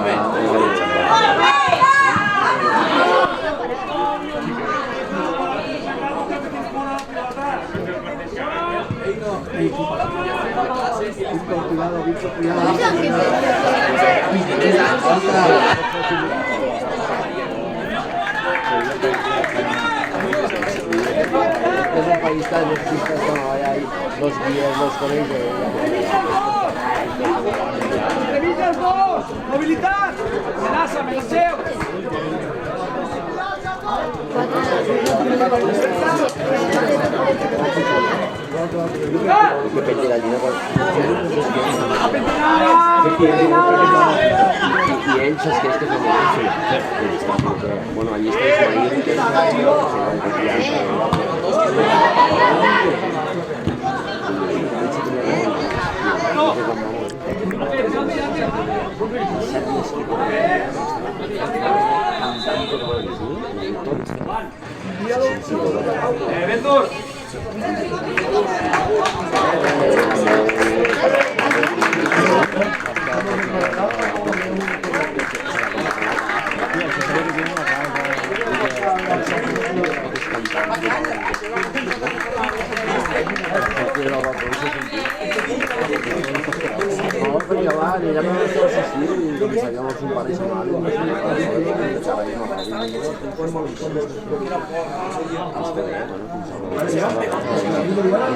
Es un país tan exista como hay los guías, los colegios. Revisas dos! Mobilitat! Amenaça, amenaceu! Depende de la línea. Y hinchas que este famoso. Bueno, allí está Ismael, que es Víctor! No, perquè va, anirem a assistir i començaríem un parell de setmanes.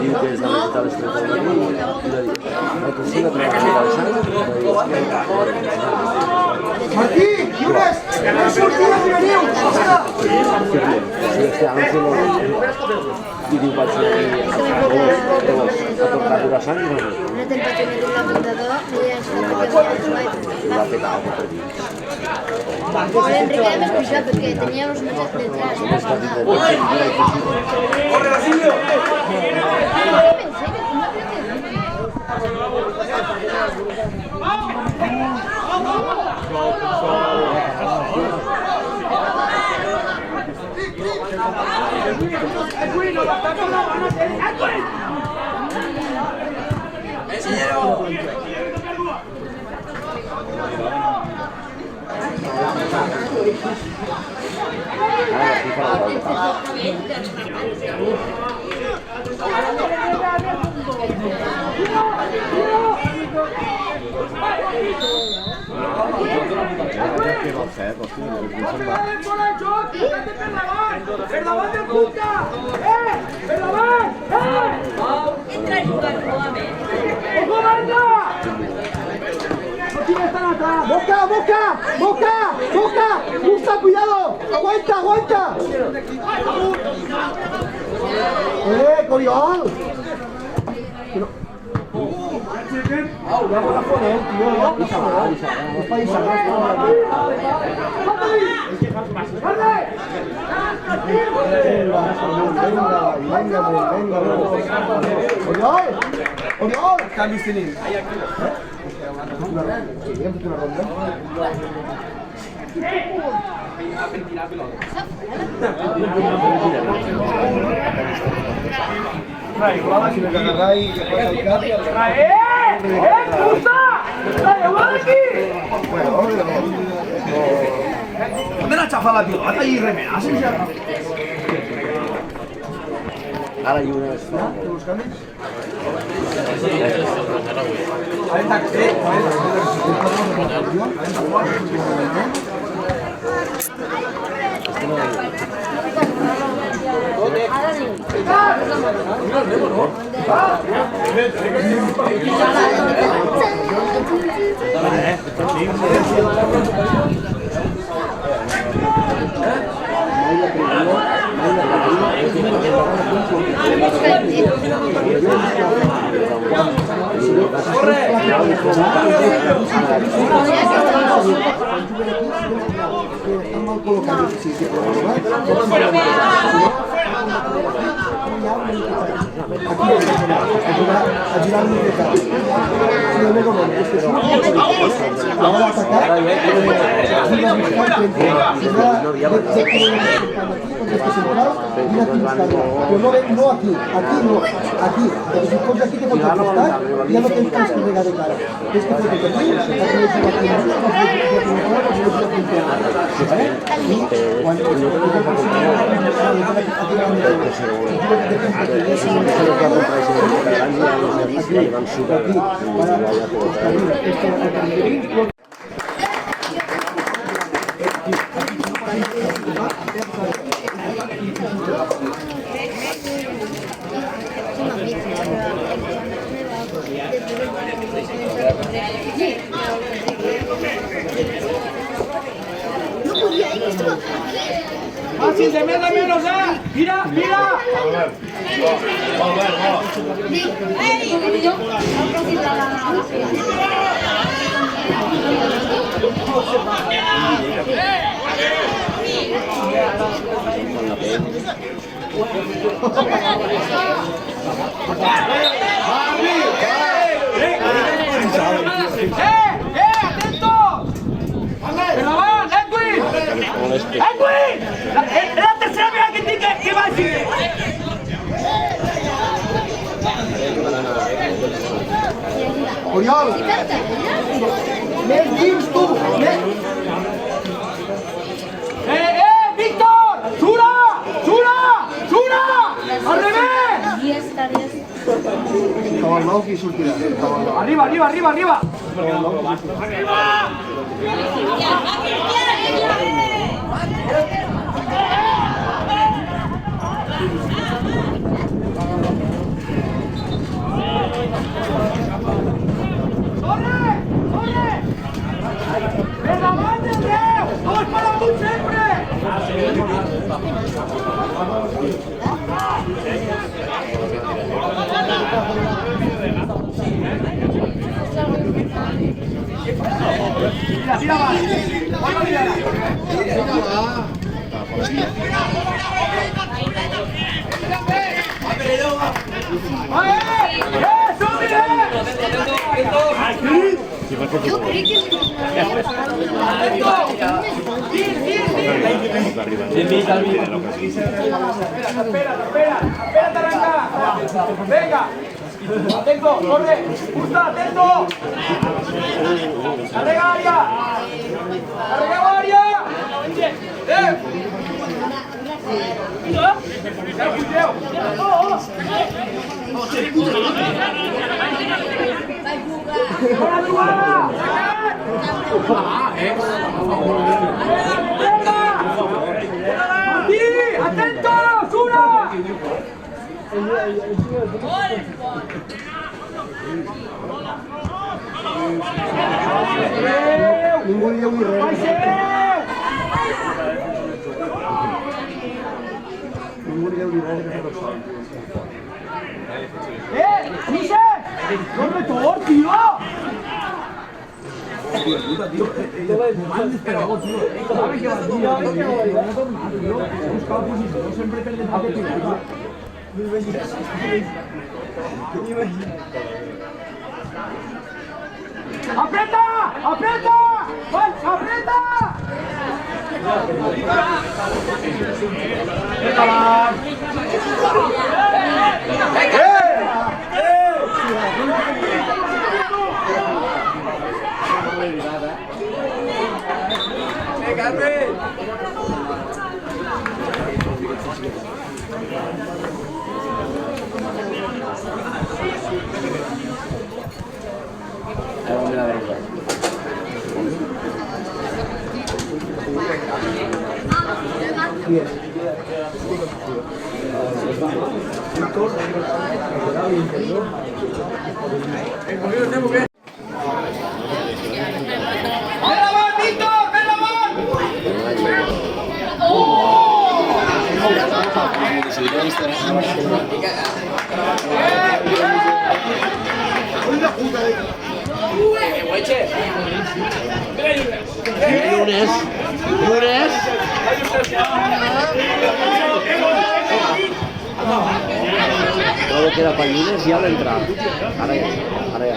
Diu que és de visitar l'Estret del Marí i la cocina Martí, lliures! No sortiu, veniu! Sí, este any i diu vaig anar a tocar durar sang i no sé. Una temperatura de l'apuntador i ens fa Va petar algo per dir. Enrique era més pixat perquè tenia els metges detrás. Corre, Basilio! Per davant del Cuca! Per davant! Entra a jugar nuevamente. ¡Ojo, banda! No tiene estar atrás. ¡Boca, boca! ¡Boca! ¡Boca! ¡Gusta, cuidado! ¡Aguanta, aguanta! Coriol! Vamos a poner, tío. Oriol! Canvis tenim. Una ronda. Si me cagará y que pasa el cambio. ¡Puta! ¡Traeu-la d'aquí! ¿Dónde la chafa la pilota y remeas? Ara hi ha una... Están mal colocados en el sitio. a girarme de cara. Si no me conviene, es que sí, la van a atacar, gira a buscar frente. No aquí, aquí. Pero si pones aquí te pones a prestar y ya no tienes que regar de cara. Tienes que ponerte aquí, aquí le lleva aquí, y cuando Fácil, de menos, mira, mira. ¡Atento! ¡Pero va, Edwin! ¡Edwin! ¡Es la tercera vez que va a decir! Oriol! Més dins, tu! Víctor! ¡Sura! ¡Sura! ¡Sura! ¡Al revés! Cabalnou qui sortirà. Arriba! ¡Corre! ¡Venga, mate, Andreu! ¡Vamos para tú siempre! Tira, va. Vamos, mira. Yo creí que Espérate, arranca. Venga. Atento, corre. Justa, atento. Carrega área. ¡Atento! ¡Sura! Ningú dia avui res. Ningú dia avui res d'aquesta persona. ¡Dice! ¡No retor, tío! ¡Aprieta! ¡Aprieta! ¡Aprieta! que era Pallines i ja l'ha entrat. Ara ja.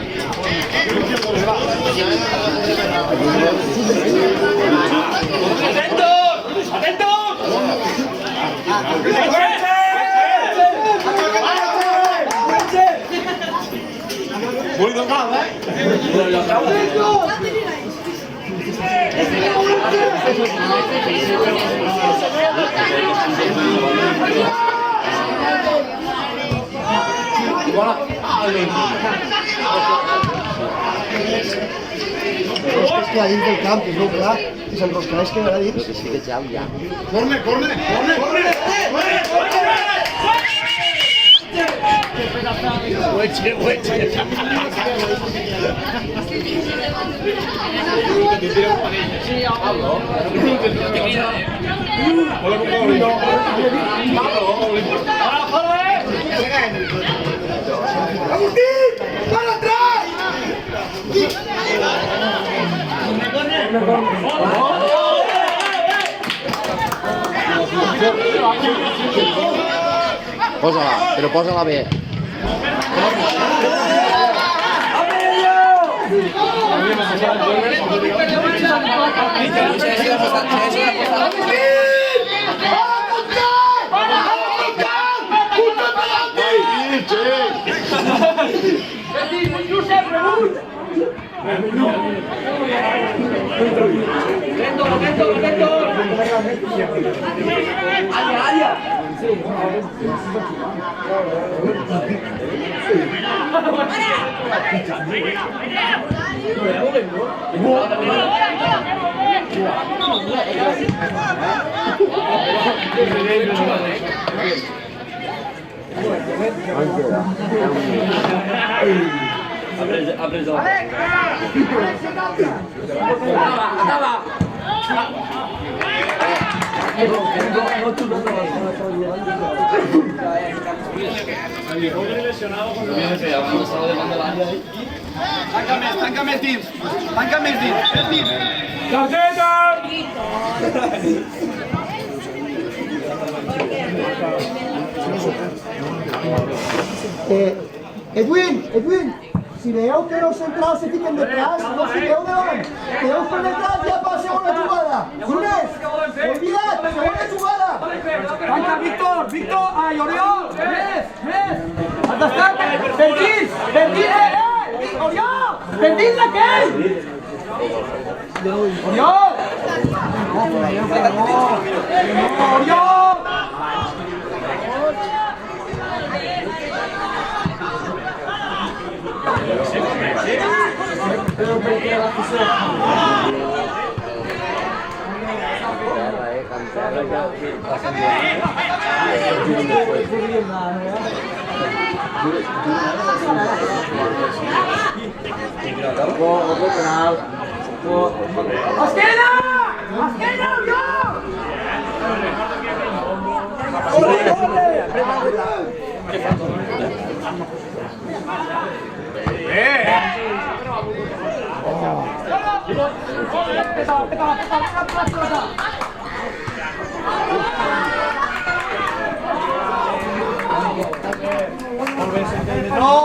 Es que a dins del camp, que es veu clar, que s'enroscarà, es quedarà dins. Però que sí que Xau ja. Posa-la, però posa-la bé. Ha preso. Tanca més dins. Edwin, si veieu que els centrals se fiquen detrás, no fiqueu davant. Quedeu per detrás ja per la segona jugada. Només, oblida't, segona jugada. Tanca, Víctor, Oriol, més. Has d'estar per dins, Oriol, per dins d'aquell. Oriol! Esquena, Oriol! No!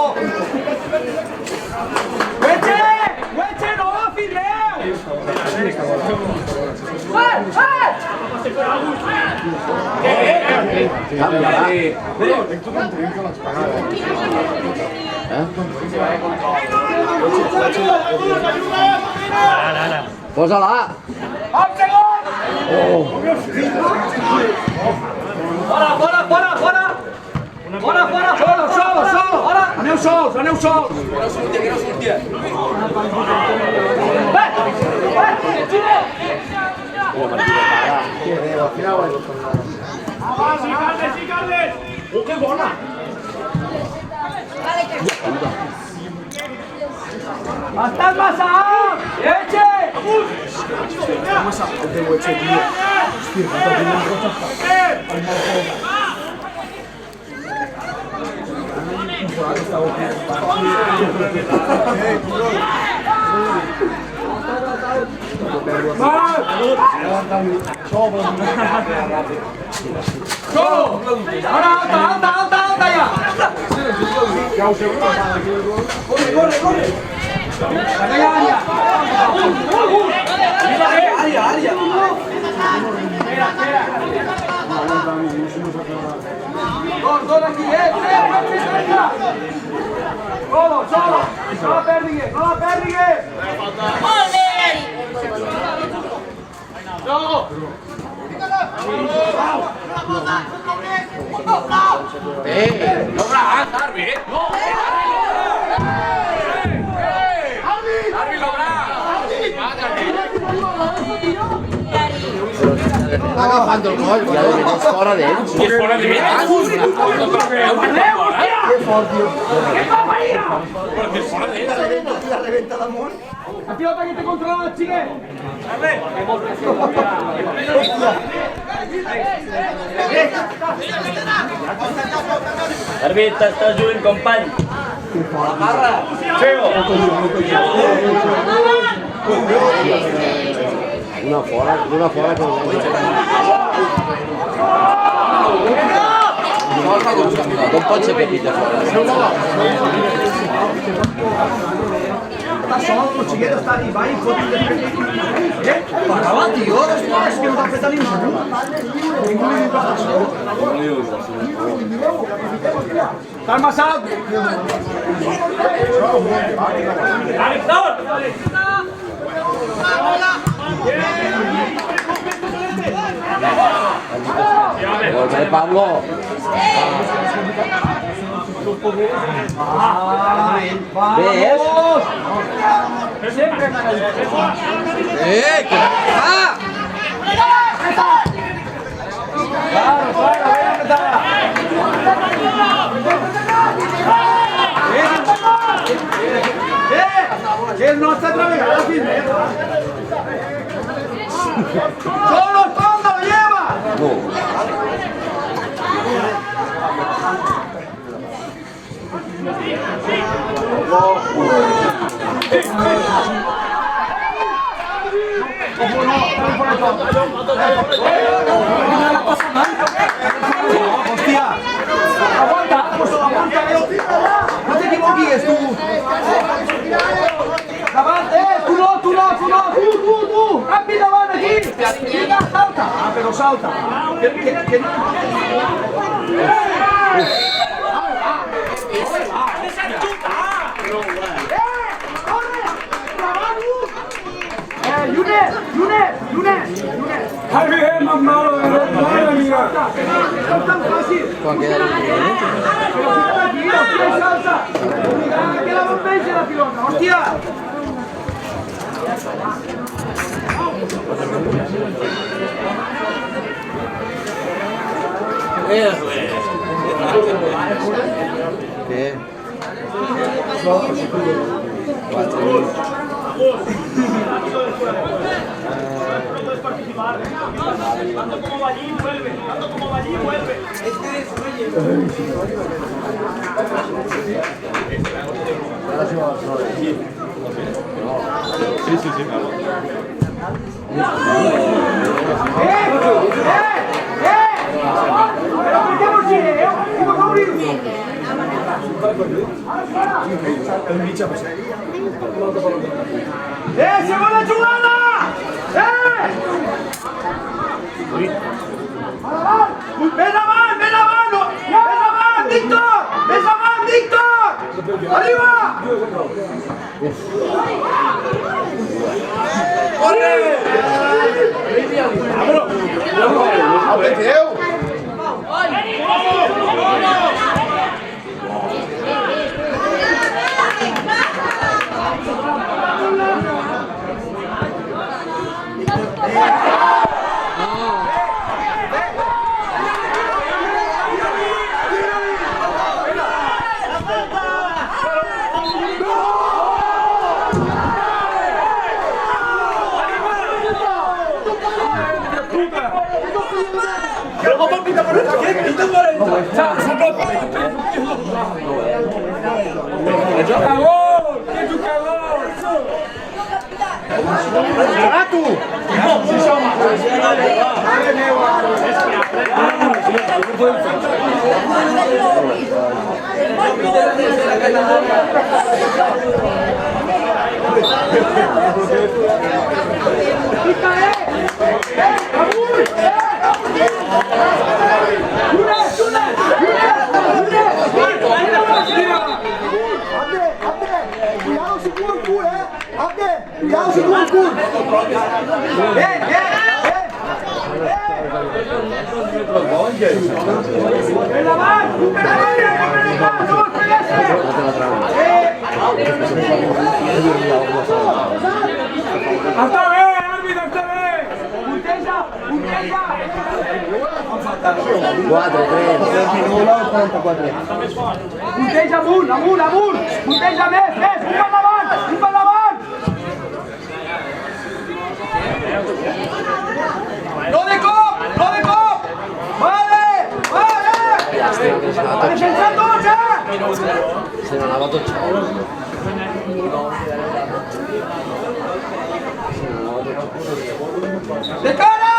Hueche, no va, Fidel! Posa-la! Un segon! Fora! Solo! Ara! Aneu sols! Que no surti. Sí, Caldes! Que bona! Estàs massa alt! Hueche! Solo! Ahora alta ya! Corre, corre. Área. Espera. Dos aquí, Solo. No la perdighe. Està agafant el coll, ja és fora d'ells. És fora de mi. Que fort, tio. Perquè és fora d'ells. La reventa damunt. La pilota que te controla, xique. Àrbit, estàs jugant, company. Una fora que no com pot ser petita fora? Està sol, el xiquet està allà i fot un de... Parava, tio, és que no t'ha fet a ningú. Estàs más alt. Gol de Pablo. ¿Ves? ¿Qué pasa? Que no está atravesando la firmeza. ¡Solo esponda lo lleva! ¡Hostia! ¡Aguanta! ¡No te equivoques, tú! ¡Davant! ¡Tú! ¡Rápido, davant, aquí! ¡Mira, salta! Ah, pero salta. Que no... ¡Lunes! ¡Javi, más malo! ¡Es tan fácil! ¿Cuál queda el ¡Pero quita aquí! ¡Hostia, salta! ¡Que la bombeche la pilota! ¡Hostia! ¿Qué? Tanto como va allí, vuelve. Sí, claro. ¡Segunda jugada! ¡Ven la mano! ¡Víctor! ¡Arriba! ¡Corre! ¡Gato! Cuidado si tuvo el culo, cuidado si tuvo el culo. Hasta ve, árbitro, hasta ve. Puntella, puntella. 4, 3. Puntella amunt. Puntella més, un per davant. No de cop. Vale. A defensar tots, Se n'anava tot sol. De cara!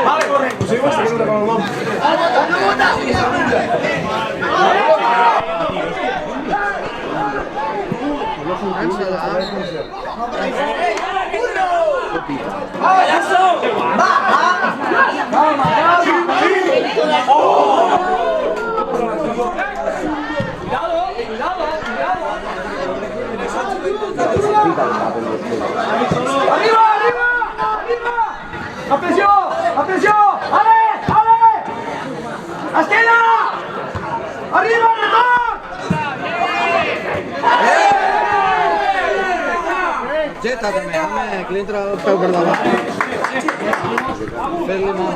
Vale, corre. Seguimos teniendo con el nombre. Arriba! Atenció! Ale! Esquena! Arriba, retorn! Jeta també, que li entra el peu per davant. Fer-li mal.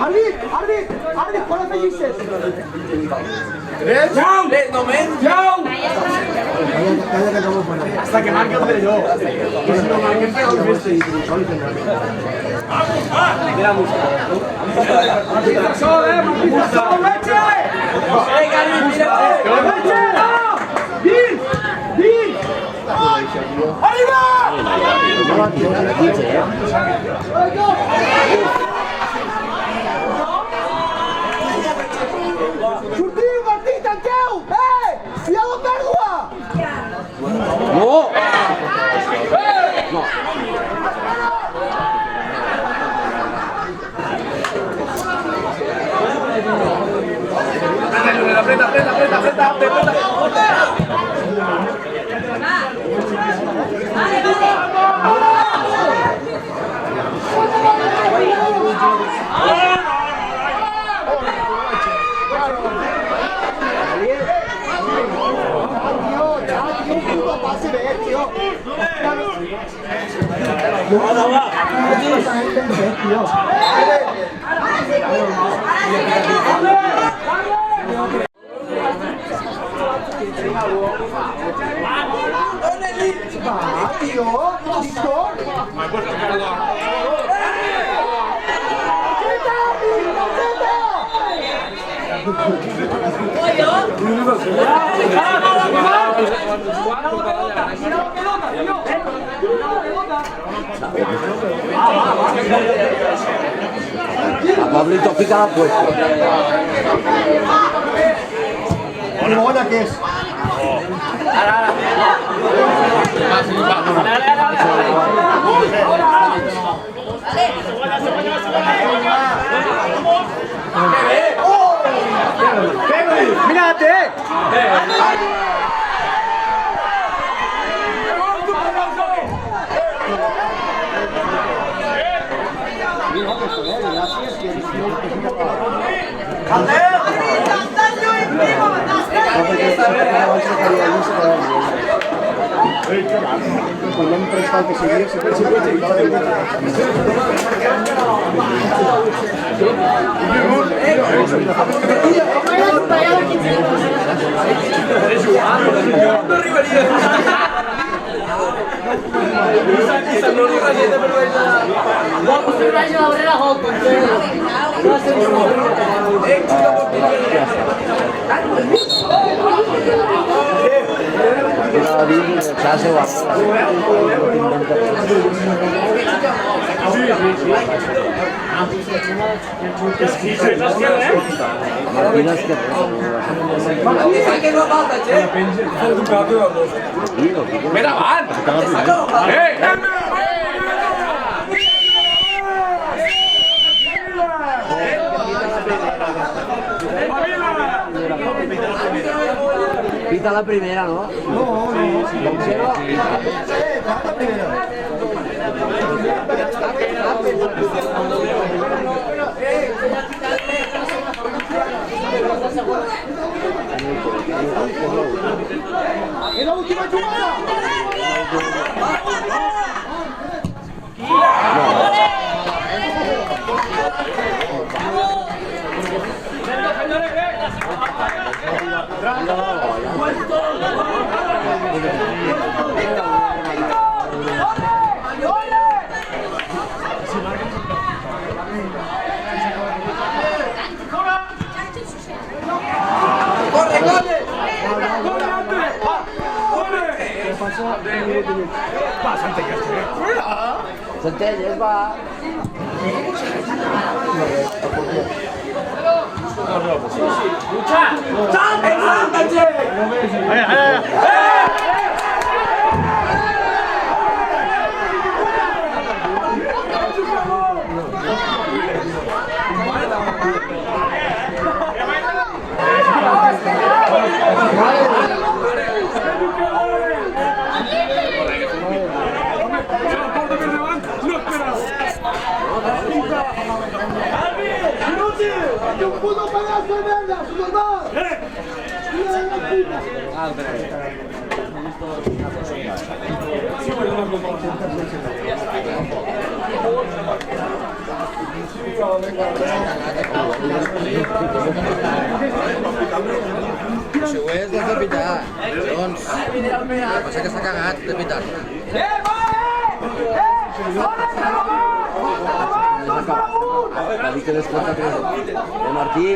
Àrbit, quan afegisses? Jau! Calla que acabo fuera. Hasta que marque el Perelló. Que si no marque el Perelló. Martita sol, Metge! Vin! Arriba! Sortiu, Martí, tanqueu! Cuidado, pèrdua! No! A Pablito pica la puesta. Bona que és. Mírate! Quan l'hem prestat que seguia, Gracias. Era la vida de Xase o Mira, van! Pita la primera, ¿no? No. La primera. ¡Es la última jugada! Centelles, va. Si ho és, doncs de pitar. Doncs, passa que s'ha cagat de pitar. Va dir que descompta 3. Martí.